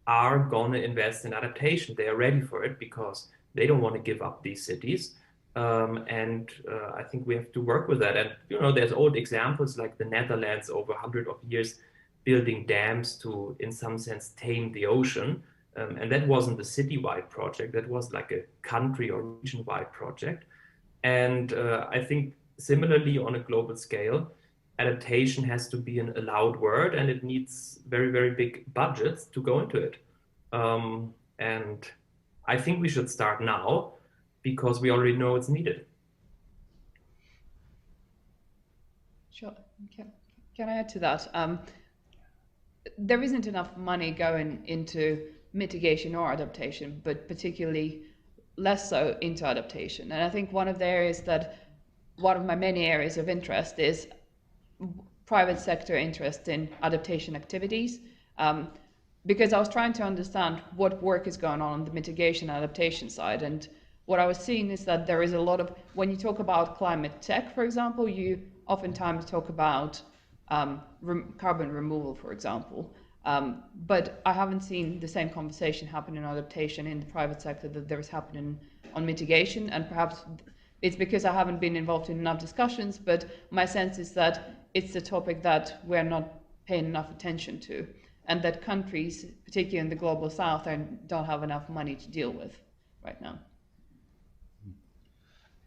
are going to invest in adaptation. They are ready for it because they don't want to give up these cities. And I think we have to work with that. And, there's old examples like the Netherlands over 100 of years building dams to, in some sense, tame the ocean. And that wasn't a citywide project. That was like a country or region-wide project. And I think similarly on a global scale, adaptation has to be an allowed word, and it needs very, very big budgets to go into it. And I think we should start now because we already know it's needed. Sure. Can I add to that? There isn't enough money going into mitigation or adaptation, but particularly less so into adaptation. And I think one of my many areas of interest is private sector interest in adaptation activities, because I was trying to understand what work is going on the mitigation and adaptation side. And what I was seeing is that there is a lot of, when you talk about climate tech, for example, you oftentimes talk about carbon removal, for example. But I haven't seen the same conversation happen in adaptation in the private sector that there is happening on mitigation. And perhaps it's because I haven't been involved in enough discussions, but my sense is that it's a topic that we're not paying enough attention to, and that countries, particularly in the global south, don't have enough money to deal with right now.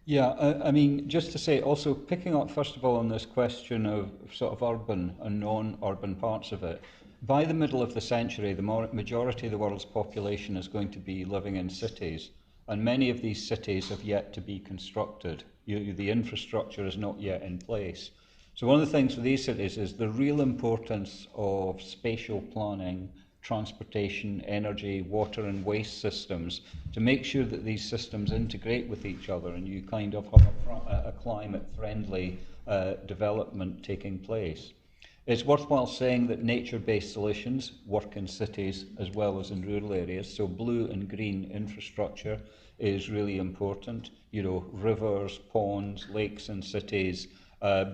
Yeah, I mean, just to say, also picking up first of all on this question of sort of urban and non-urban parts of it, by the middle of the century, the majority of the world's population is going to be living in cities, and many of these cities have yet to be constructed. The infrastructure is not yet in place. So one of the things for these cities is the real importance of spatial planning, transportation, energy, water and waste systems to make sure that these systems integrate with each other and you kind of have a climate-friendly development taking place. It's worthwhile saying that nature-based solutions work in cities as well as in rural areas, so blue and green infrastructure is really important. You know, rivers, ponds, lakes in cities,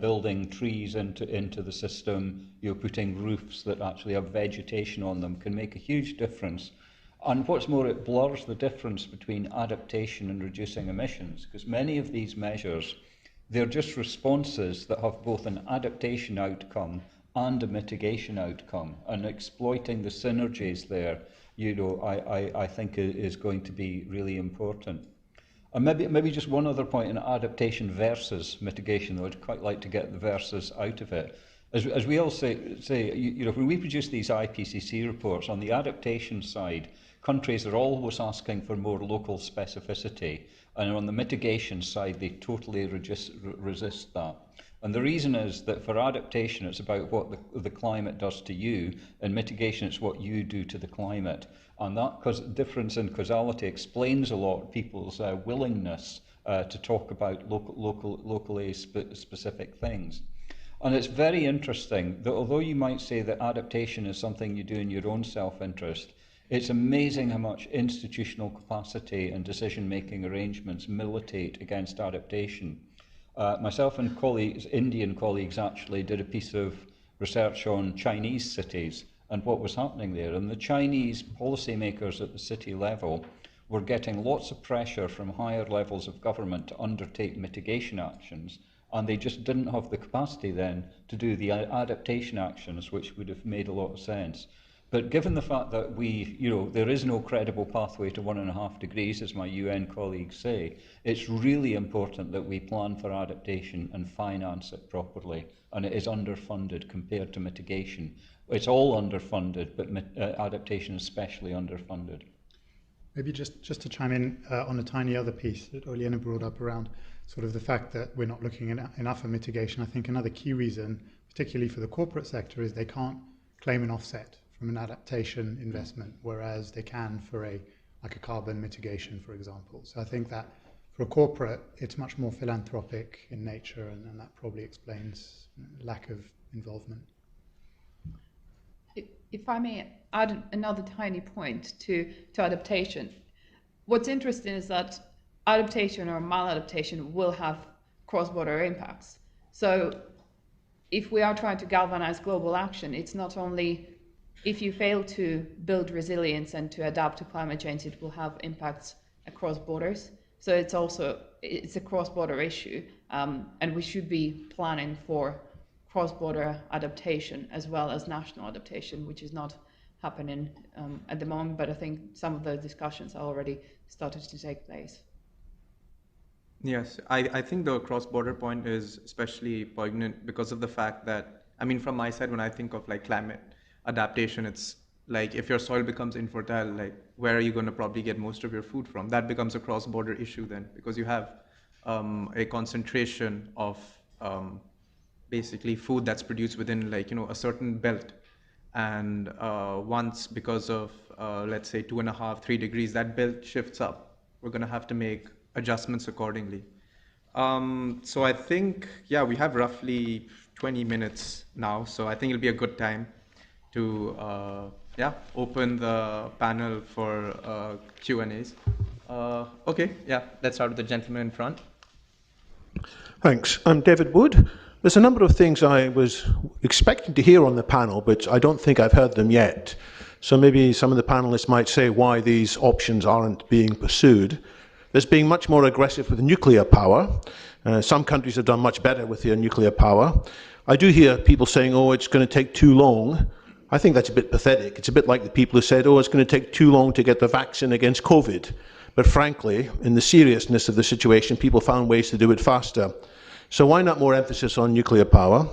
building trees into the system, you know, putting roofs that actually have vegetation on them can make a huge difference. And what's more, it blurs the difference between adaptation and reducing emissions, because many of these measures, they're just responses that have both an adaptation outcome and a mitigation outcome, and exploiting the synergies there, you know, I think is going to be really important. And maybe just one other point in adaptation versus mitigation, though I'd quite like to get the versus out of it. As we all say, you know, when we produce these IPCC reports, on the adaptation side, countries are always asking for more local specificity, and on the mitigation side, they totally resist that. And the reason is that for adaptation, it's about what the climate does to you, and mitigation, it's what you do to the climate. And that difference in causality explains a lot of people's willingness to talk about locally specific things. And it's very interesting that although you might say that adaptation is something you do in your own self-interest, it's amazing how much institutional capacity and decision-making arrangements militate against adaptation. Myself and Indian colleagues actually did a piece of research on Chinese cities and what was happening there. And the Chinese policymakers at the city level were getting lots of pressure from higher levels of government to undertake mitigation actions, and they just didn't have the capacity then to do the adaptation actions, which would have made a lot of sense. But given the fact that there is no credible pathway to 1.5 degrees, as my UN colleagues say, it's really important that we plan for adaptation and finance it properly. And it is underfunded compared to mitigation. It's all underfunded, but adaptation is especially underfunded. Maybe just to chime in on a tiny other piece that Oliena brought up around sort of the fact that we're not looking enough at mitigation. I think another key reason, particularly for the corporate sector, is they can't claim an offset from an adaptation investment, whereas they can for a carbon mitigation, for example. So I think that for a corporate, it's much more philanthropic in nature, and that probably explains lack of involvement. If I may add another tiny point to adaptation, what's interesting is that adaptation or maladaptation will have cross-border impacts. So if we are trying to galvanize global action, it's not only if you fail to build resilience and to adapt to climate change, it will have impacts across borders. So it's a cross-border issue, and we should be planning for cross-border adaptation as well as national adaptation, which is not happening at the moment, but I think some of those discussions are already started to take place. Yes, I think the cross-border point is especially poignant because of the fact that, I mean, from my side, when I think of like climate adaptation, it's like if your soil becomes infertile, like where are you going to probably get most of your food from? That becomes a cross-border issue then, because you have a concentration of basically food that's produced within a certain belt, and once because of let's say 2.5, 3 degrees, that belt shifts up. We're going to have to make adjustments accordingly. So I think, yeah, we have roughly 20 minutes now, so I think it'll be a good time to open the panel for Q&As. Okay, yeah, let's start with the gentleman in front. Thanks. I'm David Wood. There's a number of things I was expecting to hear on the panel, but I don't think I've heard them yet. So maybe some of the panelists might say why these options aren't being pursued. There's being much more aggressive with nuclear power. Some countries have done much better with their nuclear power. I do hear people saying, oh, it's going to take too long. I think that's a bit pathetic. It's a bit like the people who said, oh, it's going to take too long to get the vaccine against COVID. But frankly, in the seriousness of the situation, people found ways to do it faster. So why not more emphasis on nuclear power?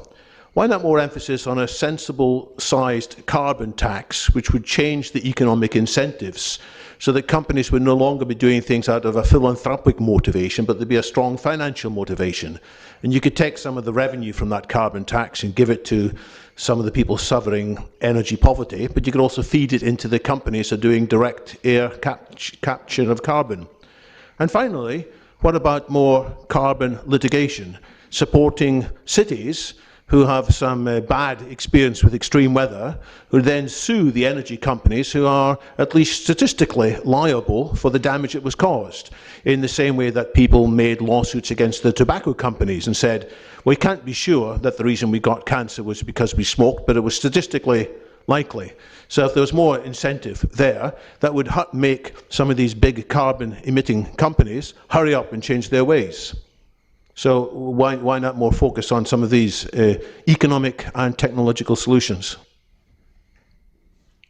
Why not more emphasis on a sensible-sized carbon tax, which would change the economic incentives so that companies would no longer be doing things out of a philanthropic motivation, but there'd be a strong financial motivation. And you could take some of the revenue from that carbon tax and give it to some of the people suffering energy poverty, but you could also feed it into the companies that are doing direct air capture of carbon. And finally, what about more carbon litigation, supporting cities who have some bad experience with extreme weather, who then sue the energy companies who are at least statistically liable for the damage that was caused, in the same way that people made lawsuits against the tobacco companies and said, we can't be sure that the reason we got cancer was because we smoked, but it was statistically likely. So if there was more incentive there, that would make some of these big carbon emitting companies hurry up and change their ways. So why not more focus on some of these economic and technological solutions?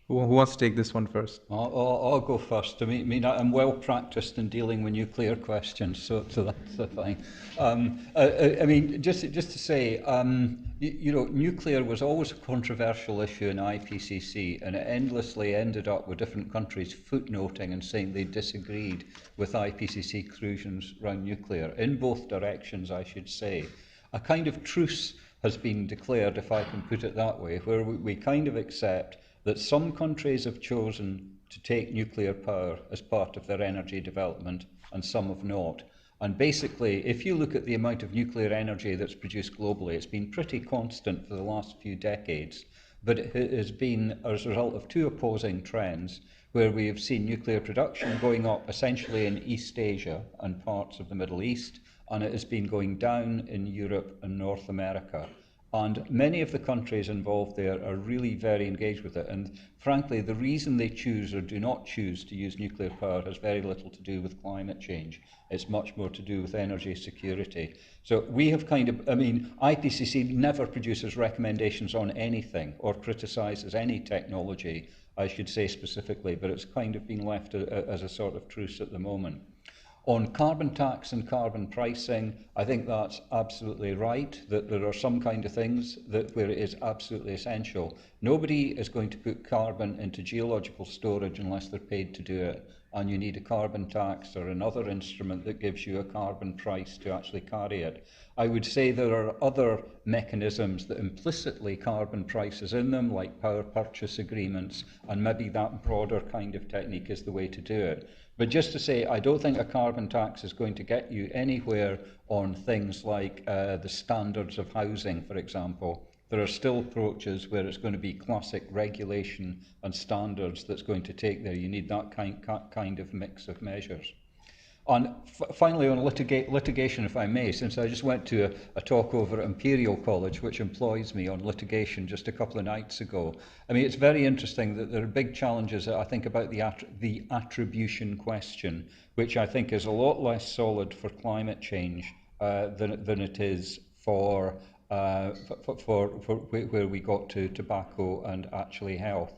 Who wants to take this one first? I'll go first. I mean, I'm well practiced in dealing with nuclear questions, so that's fine. I mean, just to say, nuclear was always a controversial issue in IPCC, and it endlessly ended up with different countries footnoting and saying they disagreed with IPCC conclusions around nuclear, in both directions, I should say. A kind of truce has been declared, if I can put it that way, where we kind of accept that some countries have chosen to take nuclear power as part of their energy development and some have not. And basically, if you look at the amount of nuclear energy that's produced globally, it's been pretty constant for the last few decades, but it has been as a result of two opposing trends, where we have seen nuclear production going up essentially in East Asia and parts of the Middle East, and it has been going down in Europe and North America. And many of the countries involved there are really very engaged with it. And frankly, the reason they choose or do not choose to use nuclear power has very little to do with climate change. It's much more to do with energy security. So we have IPCC never produces recommendations on anything or criticizes any technology, I should say specifically, but it's kind of been left as a sort of truce at the moment. On carbon tax and carbon pricing, I think that's absolutely right, that there are some kind of things where it is absolutely essential. Nobody is going to put carbon into geological storage unless they're paid to do it, and you need a carbon tax or another instrument that gives you a carbon price to actually carry it. I would say there are other mechanisms that implicitly carbon prices in them, like power purchase agreements, and maybe that broader kind of technique is the way to do it. But just to say, I don't think a carbon tax is going to get you anywhere on things like the standards of housing, for example. There are still approaches where it's going to be classic regulation and standards that's going to take there. You need that kind of mix of measures. And finally, on litigation, if I may, since I just went to a talk over at Imperial College, which employs me on litigation just a couple of nights ago. I mean, it's very interesting that there are big challenges, I think, about the attribution question, which I think is a lot less solid for climate change than it is for where we got to tobacco and actually health.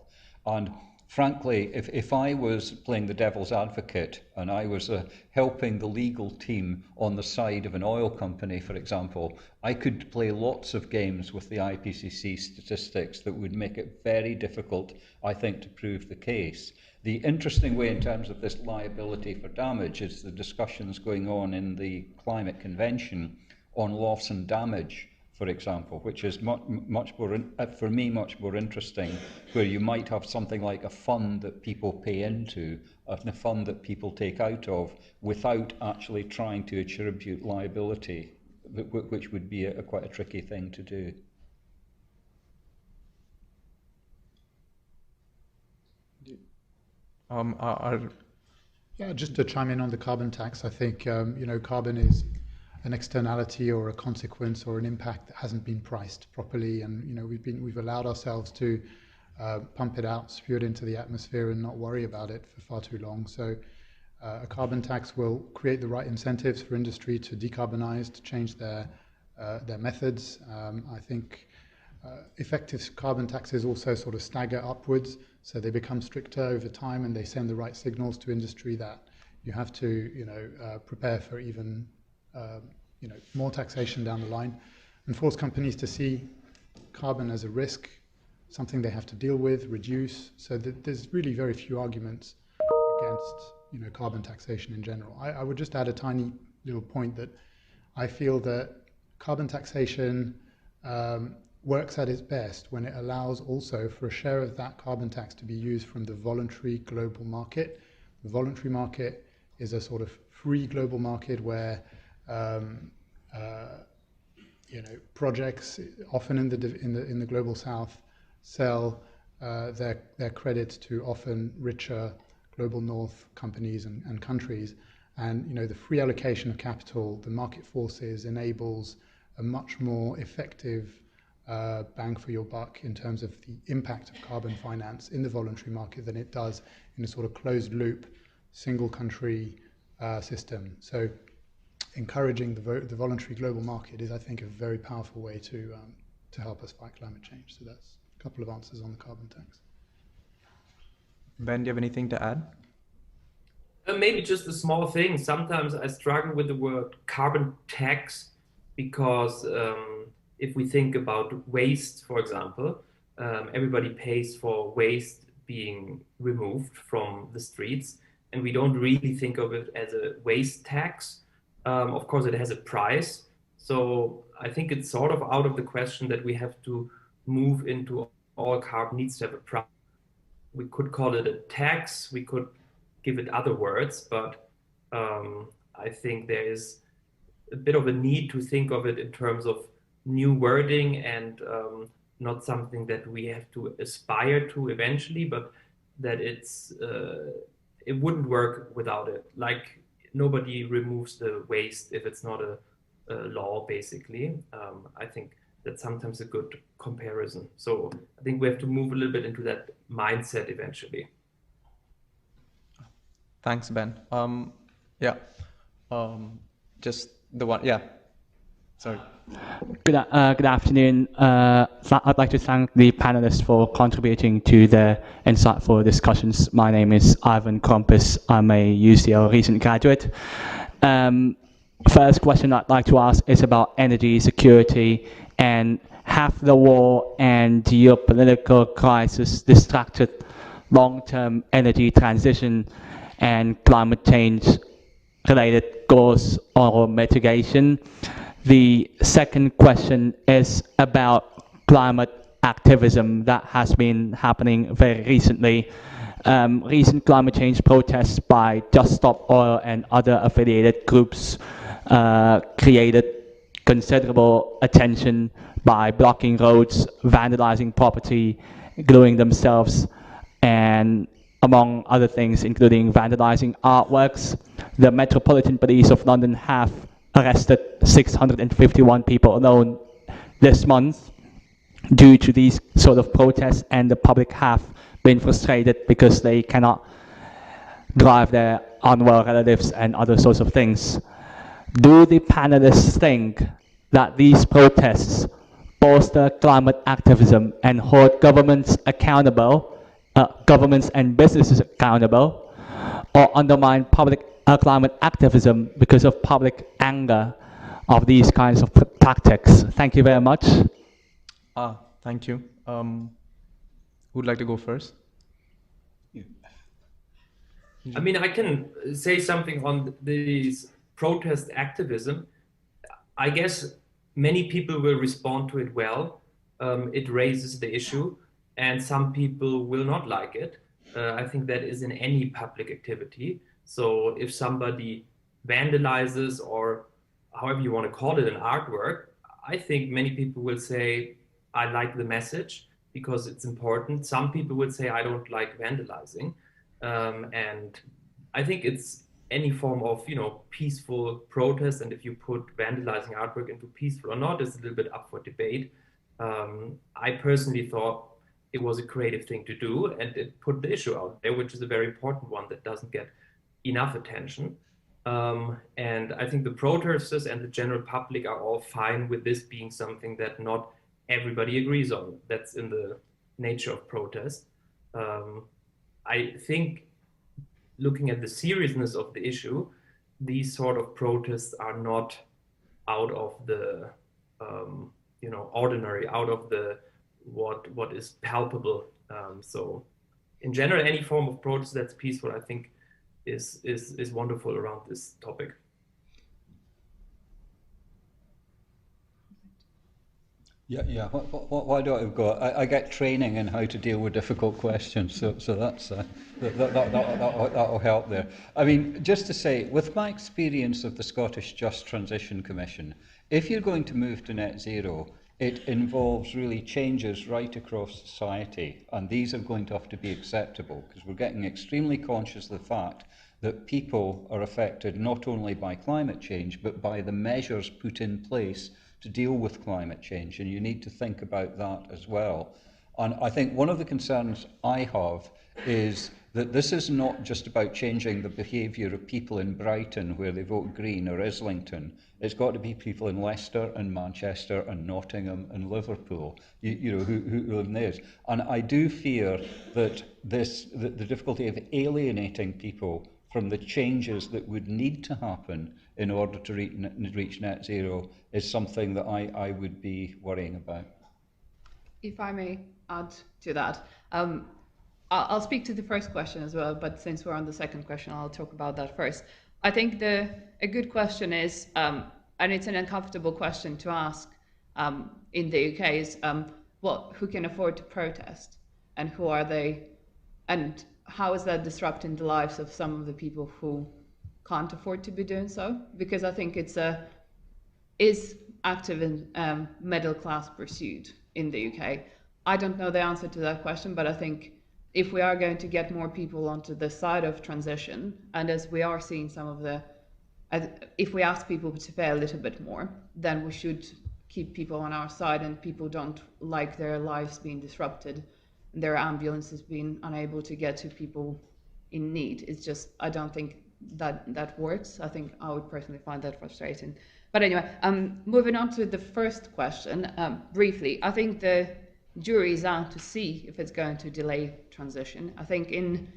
And frankly, if I was playing the devil's advocate and I was helping the legal team on the side of an oil company, for example, I could play lots of games with the IPCC statistics that would make it very difficult, I think, to prove the case. The interesting way in terms of this liability for damage is the discussions going on in the Climate Convention on loss and damage, for example, which is much more, for me, much more interesting, where you might have something like a fund that people pay into and a fund that people take out of without actually trying to attribute liability, which would be quite a tricky thing to do. Yeah, just to chime in on the carbon tax, I think carbon is an externality or a consequence or an impact that hasn't been priced properly, and we've allowed ourselves to pump it out, spew it into the atmosphere, and not worry about it for far too long. So a carbon tax will create the right incentives for industry to decarbonize, to change their methods. I think effective carbon taxes also sort of stagger upwards, so they become stricter over time, and they send the right signals to industry that you have to prepare for even more taxation down the line, and force companies to see carbon as a risk, something they have to deal with, reduce. So there's really very few arguments against carbon taxation in general. I would just add a tiny little point that I feel that carbon taxation works at its best when it allows also for a share of that carbon tax to be used from the voluntary global market. The voluntary market is a sort of free global market where projects often in the global south sell their credits to often richer global north companies and countries, and the free allocation of capital, the market forces, enables a much more effective bang for your buck in terms of the impact of carbon finance in the voluntary market than it does in a sort of closed loop single country system. So encouraging the voluntary global market is, I think, a very powerful way to help us fight climate change. So that's a couple of answers on the carbon tax. Ben, do you have anything to add? Maybe just a small thing. Sometimes I struggle with the word carbon tax because if we think about waste, for example, everybody pays for waste being removed from the streets, and we don't really think of it as a waste tax. Of course, it has a price. So I think it's sort of out of the question that we have to move into all carbon needs to have a price. We could call it a tax, we could give it other words, but I think there is a bit of a need to think of it in terms of new wording and not something that we have to aspire to eventually, but that it wouldn't work without it. Like nobody removes the waste if it's not a law, basically. I think that's sometimes a good comparison. So I think we have to move a little bit into that mindset eventually. Thanks, Ben. Just the one, yeah. Sorry. Good afternoon. I'd like to thank the panelists for contributing to the insightful discussions. My name is Ivan Krompus. I'm a UCL recent graduate. First question I'd like to ask is about energy security, and have the war and geopolitical crisis distracted long-term energy transition and climate change related goals or mitigation? The second question is about climate activism that has been happening very recently. Recent climate change protests by Just Stop Oil and other affiliated groups created considerable attention by blocking roads, vandalizing property, gluing themselves, and among other things, including vandalizing artworks. The Metropolitan Police of London have arrested 651 people alone this month due to these sort of protests, and the public have been frustrated because they cannot drive their unwell relatives and other sorts of things. Do the panelists think that these protests bolster climate activism and hold governments accountable, governments and businesses accountable, or undermine public climate activism because of public anger of these kinds of tactics? Thank you very much. Thank you. Who'd like to go first? I mean, I can say something on these protest activism. I guess many people will respond to it well. It raises the issue, and some people will not like it. I think that is in any public activity. So if somebody vandalizes, or however you want to call it, an artwork, I think many people will say, I like the message because it's important. Some people will say, I don't like vandalizing. And I think it's any form of, peaceful protest. And if you put vandalizing artwork into peaceful or not, is a little bit up for debate. I personally thought it was a creative thing to do, and it put the issue out there, which is a very important one that doesn't get enough attention. And I think the protesters and the general public are all fine with this being something that not everybody agrees on. That's in the nature of protest. I think looking at the seriousness of the issue, these sort of protests are not out of the ordinary, out of the what is palpable. So in general, any form of protest that's peaceful, I think, is wonderful around this topic. Yeah. Why don't I go? I get training in how to deal with difficult questions, so that's that'll help there. I mean, just to say, with my experience of the Scottish Just Transition Commission, if you're going to move to net zero, it involves really changes right across society, and these are going to have to be acceptable, because we're getting extremely conscious of the fact that people are affected not only by climate change, but by the measures put in place to deal with climate change, and you need to think about that as well. And I think one of the concerns I have is that this is not just about changing the behaviour of people in Brighton where they vote Green, or Islington. It's got to be people in Leicester and Manchester and Nottingham and Liverpool, who live in this. And I do fear that the difficulty of alienating people from the changes that would need to happen in order to reach net zero is something that I would be worrying about. If I may add to that, I'll speak to the first question as well, but since we're on the second question, I'll talk about that first. I think a good question is, and it's an uncomfortable question to ask in the UK, is who can afford to protest, and who are they, and how is that disrupting the lives of some of the people who can't afford to be doing so? Because I think it's is active in middle class pursuit in the UK. I don't know the answer to that question, but I think if we are going to get more people onto the side of transition, and as we are seeing some of if we ask people to pay a little bit more, then we should keep people on our side, and people don't like their lives being disrupted, their ambulances being unable to get to people in need. It's just, I don't think that works. I think I would personally find that frustrating. But anyway, moving on to the first question, briefly, I think the jury is out to see if it's going to delay transition. I think in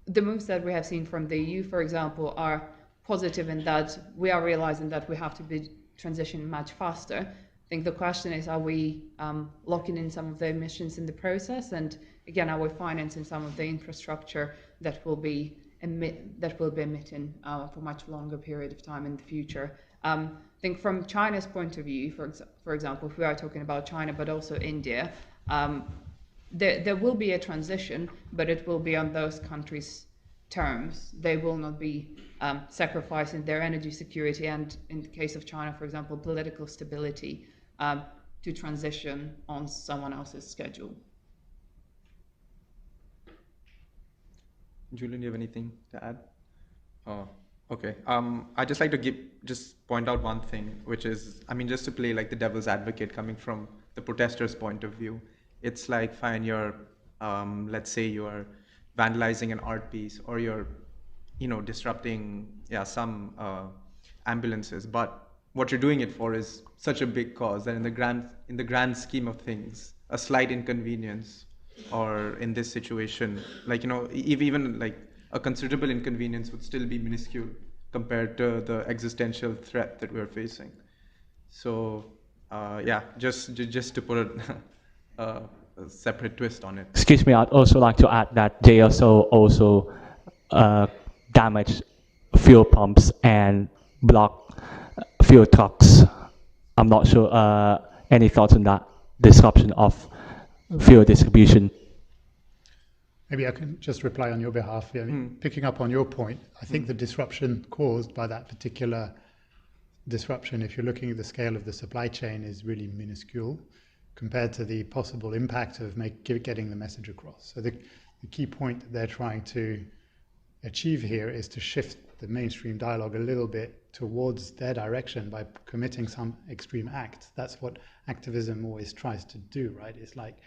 the moves that we have seen from the EU, for example, are positive in that we are realizing that we have to be transitioning much faster. I think the question is, are we locking in some of the emissions in the process? And again, are we financing some of the infrastructure that will be emitting for much longer period of time in the future? I think from China's point of view, for example, if we are talking about China, but also India, there will be a transition, but it will be on those countries' terms. They will not be sacrificing their energy security and, in the case of China, for example, political stability to transition on someone else's schedule. Julian, do you have anything to add? Okay. I'd just like to just point out one thing, which is, I mean, just to play like the devil's advocate coming from the protesters' point of view. It's like, fine, you're, let's say you're vandalizing an art piece, or you're, disrupting, some ambulances. But what you're doing it for is such a big cause that in the grand scheme of things, a slight inconvenience, or in this situation, like, even like a considerable inconvenience would still be minuscule compared to the existential threat that we're facing. So, just to put a separate twist on it. Excuse me, I'd also like to add that they also damage fuel pumps and block fuel trucks. I'm not sure. Any thoughts on that disruption of fuel distribution? Maybe I can just reply on your behalf. Yeah, picking up on your point, I think the disruption caused by that particular disruption, if you're looking at the scale of the supply chain, is really minuscule compared to the possible impact of getting the message across. So the key point that they're trying to achieve here is to shift the mainstream dialogue a little bit towards their direction by committing some extreme act. That's what activism always tries to do, right? It's like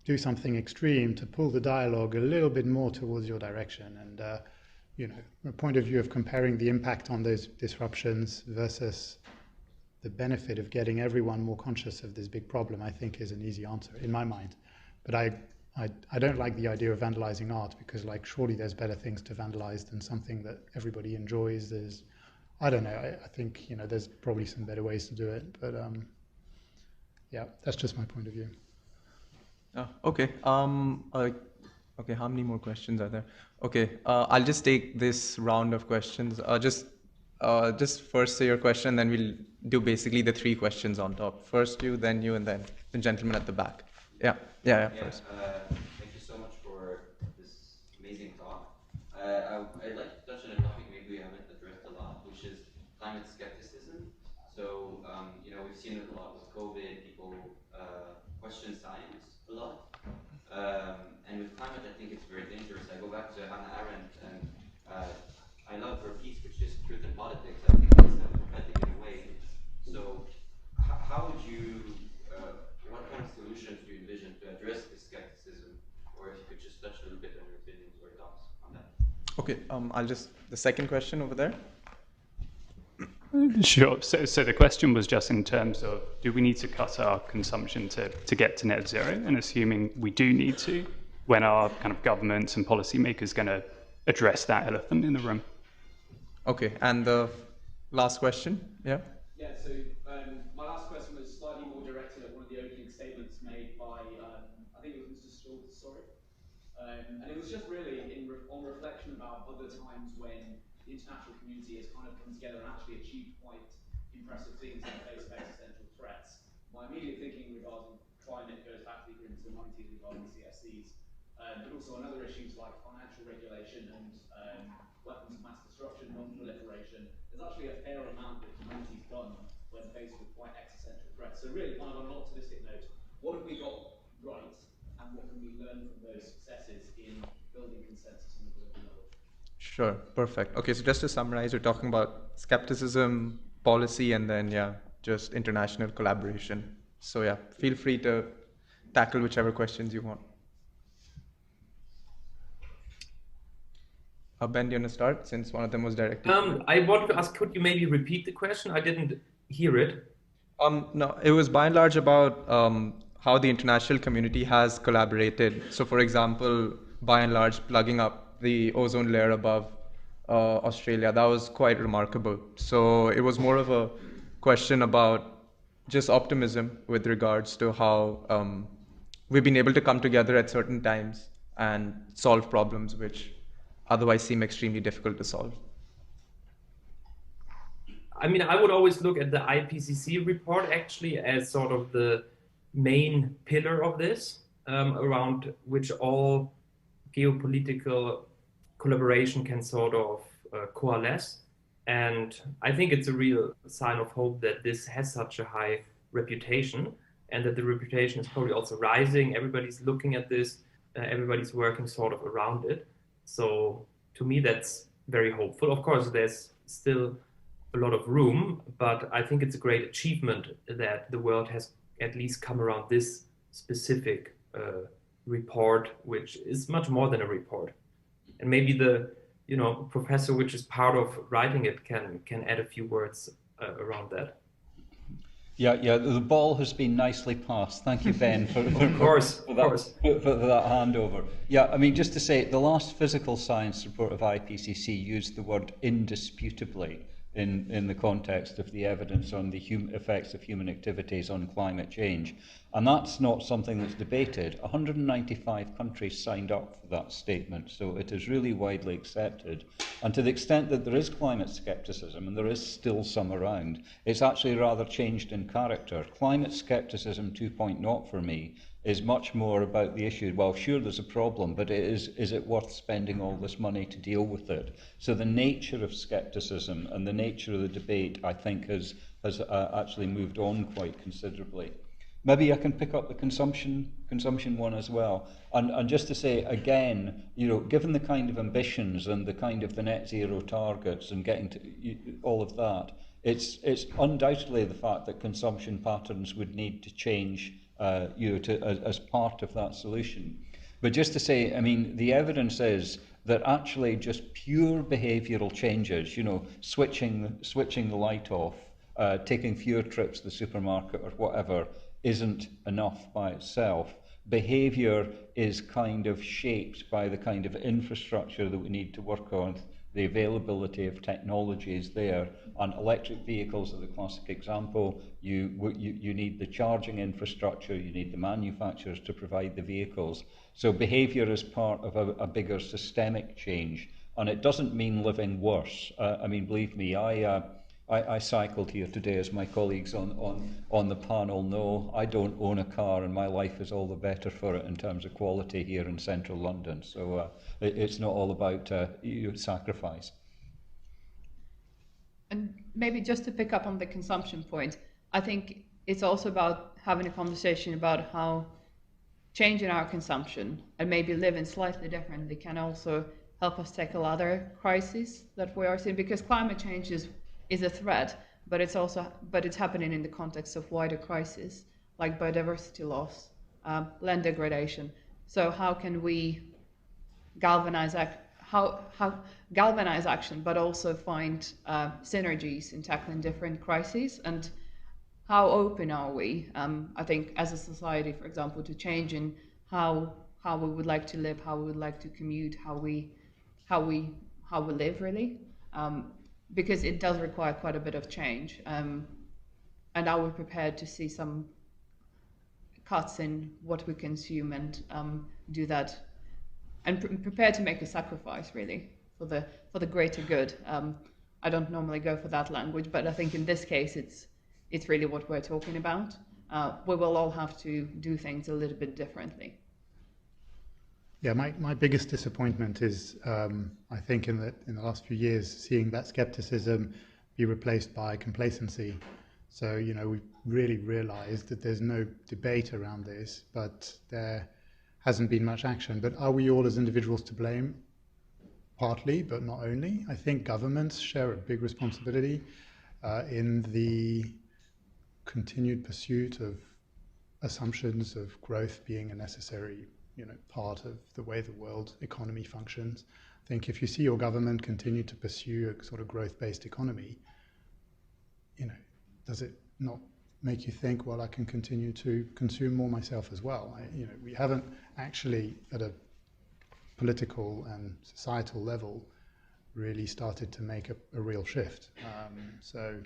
do something extreme to pull the dialogue a little bit more towards your direction. And, from a point of view of comparing the impact on those disruptions versus the benefit of getting everyone more conscious of this big problem, I think is an easy answer in my mind. But I don't like the idea of vandalizing art, because surely there's better things to vandalize than something that everybody enjoys. I don't know, I think, there's probably some better ways to do it, but Yeah, that's just my point of view. Okay. Okay. How many more questions are there? Okay. I'll just take this round of questions. Just first say your question, then we'll do basically the three questions on top. First you, and then the gentleman at the back. Yeah. Yeah. First. Thank you so much for this amazing talk. I'd like to touch on a topic maybe we haven't addressed a lot, which is climate skepticism. So, we've seen it a lot with COVID. People question science a lot. And with climate, I think it's very dangerous. I go back to Hannah Arendt, and I love her piece, which is Truth in Politics. I think it's prophetic in a way. So, how would you, what kind of solutions do you envision to address this skepticism? Or if you could just touch a little bit on your opinions or thoughts on that. Okay. The second question over there. Sure. So the question was just in terms of, do we need to cut our consumption to get to net zero? And assuming we do need to, when are kind of governments and policymakers going to address that elephant in the room? Okay. And the last question. Yeah. Yeah. So my last question was slightly more directed at one of the opening statements made by, I think it was Mr. Stoltz, sorry. And it was just really on reflection about other times when the international community has kind of come together and actually achieved quite impressive things in the face of existential threats. My immediate thinking regarding climate goes back to the agreements of the 90s regarding CFCs, but also on other issues like financial regulation and weapons of mass destruction, non-proliferation. There's actually a fair amount that humanity's done when faced with quite existential threats. So really, kind of on an optimistic note, what have we got right, and what can we learn from those successes in building consensus on the global level? Sure, perfect. Okay, so just to summarize, we're talking about skepticism, policy, and then, just international collaboration. So, feel free to tackle whichever questions you want. Ben, do you want to start, since one of them was directed to you? I want to ask, could you maybe repeat the question? I didn't hear it. No, it was by and large about how the international community has collaborated. So, for example, by and large, plugging up the ozone layer above Australia, that was quite remarkable. So it was more of a question about just optimism with regards to how we've been able to come together at certain times and solve problems which otherwise seem extremely difficult to solve. I mean, I would always look at the IPCC report actually as sort of the main pillar of this, around which all geopolitical collaboration can sort of coalesce. And I think it's a real sign of hope that this has such a high reputation, and that the reputation is probably also rising. Everybody's looking at this, everybody's working sort of around it. So to me, that's very hopeful. Of course, there's still a lot of room, but I think it's a great achievement that the world has at least come around this specific report, which is much more than a report. And maybe the professor which is part of writing it can add a few words around that. Yeah, the ball has been nicely passed. Thank you, Ben, for that handover. Yeah, I mean, just to say, the last physical science report of IPCC used the word indisputably in the context of the evidence on the effects of human activities on climate change. And that's not something that's debated. 195 countries signed up for that statement, so it is really widely accepted. And to the extent that there is climate skepticism, and there is still some around, it's actually rather changed in character. Climate skepticism 2.0 for me is much more about the issue, well, sure, there's a problem, but is it worth spending all this money to deal with it? So the nature of skepticism and the nature of the debate, I think, has actually moved on quite considerably. Maybe I can pick up the consumption one as well. And just to say, again, given the kind of ambitions and the kind of the net zero targets and getting to all of that, it's undoubtedly the fact that consumption patterns would need to change as part of that solution. But just to say, I mean, the evidence is that actually just pure behavioural changes, switching the light off, taking fewer trips to the supermarket or whatever, isn't enough by itself. Behaviour is kind of shaped by the kind of infrastructure that we need to work on The availability of technology is there, and electric vehicles are the classic example. You need the charging infrastructure, you need the manufacturers to provide the vehicles. So behaviour is part of a bigger systemic change, and it doesn't mean living worse. I mean, believe me, I cycled here today, as my colleagues on the panel know. I don't own a car, and my life is all the better for it in terms of quality here in central London. So it's not all about sacrifice. And maybe just to pick up on the consumption point, I think it's also about having a conversation about how changing our consumption and maybe living slightly differently can also help us tackle other crises that we are seeing, because climate change is a threat, but it's happening in the context of wider crises like biodiversity loss, land degradation. So how can we galvanize action, but also find synergies in tackling different crises? And how open are we, I think, as a society, for example, to changing how we would like to live, how we would like to commute, how we live, really, because it does require quite a bit of change. And are we prepared to see some cuts in what we consume and do that, and prepared to make a sacrifice, really, for the greater good? I don't normally go for that language, but I think in this case it's really what we're talking about. We will all have to do things a little bit differently. Yeah, my biggest disappointment is, I think, in the last few years, seeing that skepticism be replaced by complacency. So, we've really realized that there's no debate around this, but there hasn't been much action. But are we all as individuals to blame? Partly, but not only. I think governments share a big responsibility in the continued pursuit of assumptions of growth being a necessary part of the way the world economy functions. I think if you see your government continue to pursue a sort of growth-based economy, does it not make you think, well, I can continue to consume more myself as well? We haven't actually, at a political and societal level, really started to make a real shift. So,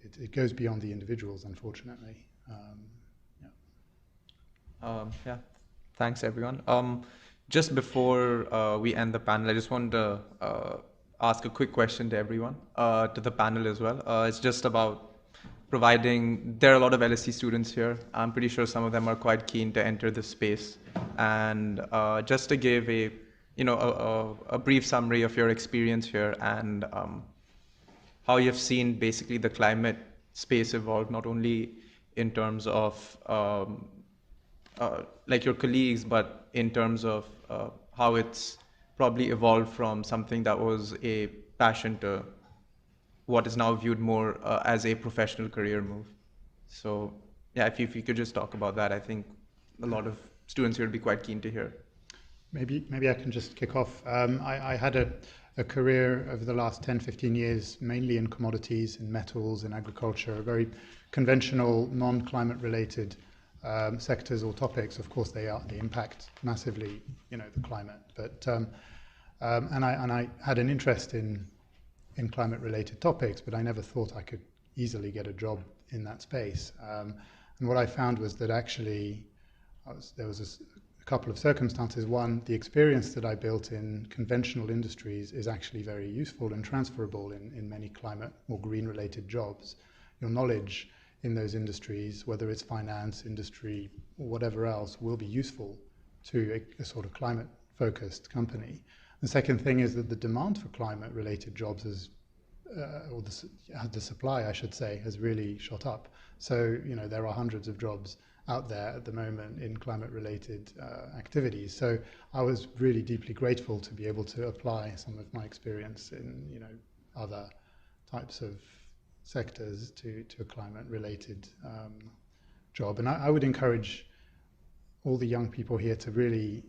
it goes beyond the individuals, unfortunately. Yeah, thanks everyone. Just before we end the panel, I just want to ask a quick question to everyone, to the panel as well. It's just about providing, there are a lot of LSE students here. I'm pretty sure some of them are quite keen to enter this space. And just to give a brief summary of your experience here and how you've seen basically the climate space evolve, not only in terms of like your colleagues, but in terms of how it's probably evolved from something that was a passion to what is now viewed more as a professional career move. So yeah, if you could just talk about that, I think a lot of students here would be quite keen to hear. Maybe I can just kick off. I had a career over the last 10, 15 years, mainly in commodities, in metals, in agriculture, very conventional, non-climate related sectors or topics. Of course, they impact massively, the climate. But and I had an interest in climate-related topics, but I never thought I could easily get a job in that space. And what I found was that actually there was a couple of circumstances. One, the experience that I built in conventional industries is actually very useful and transferable in many climate or green-related jobs. Your knowledge in those industries, whether it's finance, industry, or whatever else, will be useful to a sort of climate-focused company. The second thing is that the demand for climate-related jobs is, or the supply, I should say, has really shot up. So, there are hundreds of jobs out there at the moment in climate-related activities. So I was really deeply grateful to be able to apply some of my experience in, other types of sectors to a climate-related job. And I would encourage all the young people here to really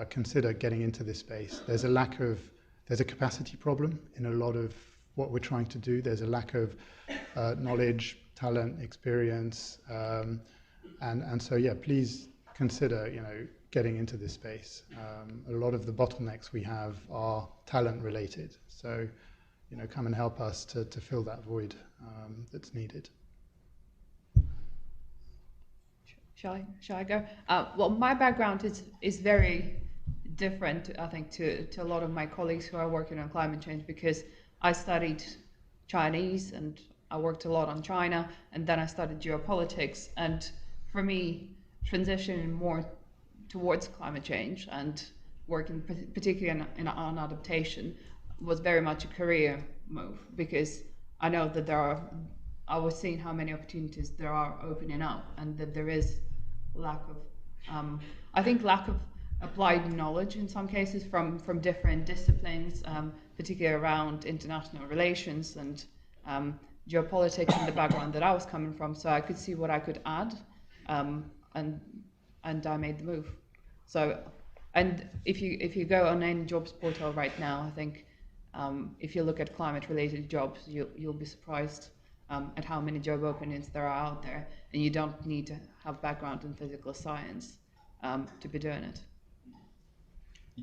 consider getting into this space. There's a capacity problem in a lot of what we're trying to do. There's a lack of knowledge, talent, experience, and so yeah, please consider getting into this space. A lot of the bottlenecks we have are talent related. So, come and help us to fill that void that's needed. Shall I go? Well, my background is very different, I think, to a lot of my colleagues who are working on climate change, because I studied Chinese and I worked a lot on China, and then I studied geopolitics. And for me, transitioning more towards climate change and working particularly on adaptation was very much a career move, because I know that I was seeing how many opportunities there are opening up, and that there is lack of applied knowledge in some cases from different disciplines, particularly around international relations and geopolitics and the background that I was coming from. So I could see what I could add, and I made the move. So, and if you go on any jobs portal right now, I think if you look at climate-related jobs, you'll be surprised at how many job openings there are out there, and you don't need to have background in physical science to be doing it.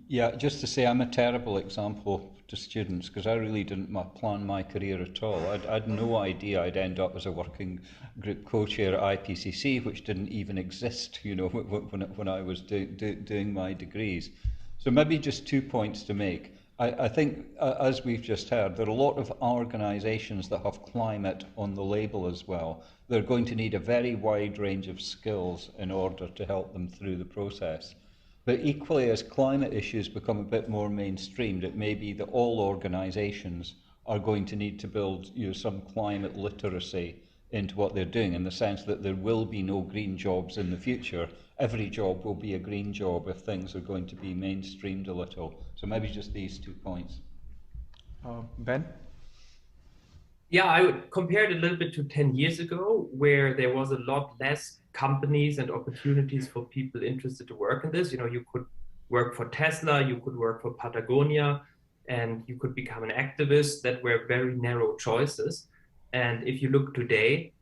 Yeah, just to say, I'm a terrible example to students, because I really didn't plan my career at all. I'd no idea I'd end up as a working group co-chair at IPCC, which didn't even exist, when I was doing my degrees. So maybe just 2 points to make. I think, as we've just heard, there are a lot of organisations that have climate on the label as well. They're going to need a very wide range of skills in order to help them through the process. But equally, as climate issues become a bit more mainstreamed, it may be that all organisations are going to need to build some climate literacy into what they're doing, in the sense that there will be no green jobs in the future. Every job will be a green job if things are going to be mainstreamed a little. So maybe just these 2 points. Ben? Yeah, I would compare it a little bit to 10 years ago, where there was a lot less companies and opportunities for people interested to work in this. You could work for Tesla, you could work for Patagonia, and you could become an activist. That were very narrow choices. And if you look today,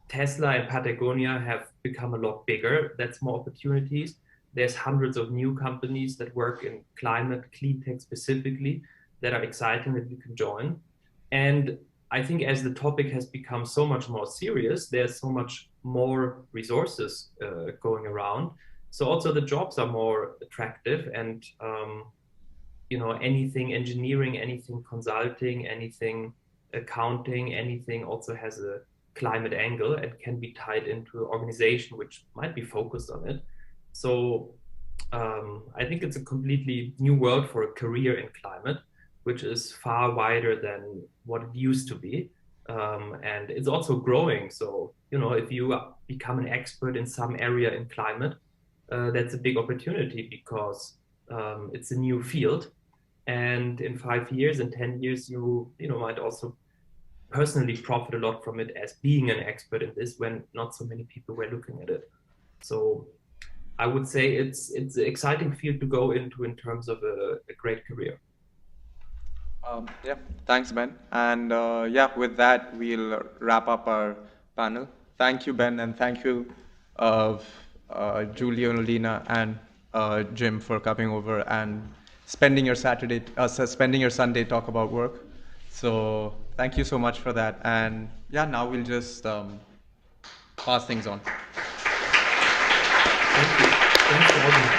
Tesla and Patagonia have become a lot bigger. That's more opportunities. There's hundreds of new companies that work in climate, clean tech specifically, that are exciting that you can join. And I think as the topic has become so much more serious, there's so much more resources going around. So also the jobs are more attractive, and anything engineering, anything consulting, anything accounting, anything also has a climate angle and can be tied into an organization which might be focused on it. So I think it's a completely new world for a career in climate, which is far wider than what it used to be. And it's also growing. So, if you become an expert in some area in climate, that's a big opportunity, because it's a new field. And in 5 years and 10 years, you might also personally profit a lot from it as being an expert in this, when not so many people were looking at it. So I would say it's an exciting field to go into in terms of a great career. Yeah, thanks, Ben. And with that, we'll wrap up our panel. Thank you, Ben, and thank you, Julia, Lina, and Jim, for coming over and spending your Sunday talk about work. So thank you so much for that. And now we'll just pass things on. Thank you. Thanks for having me.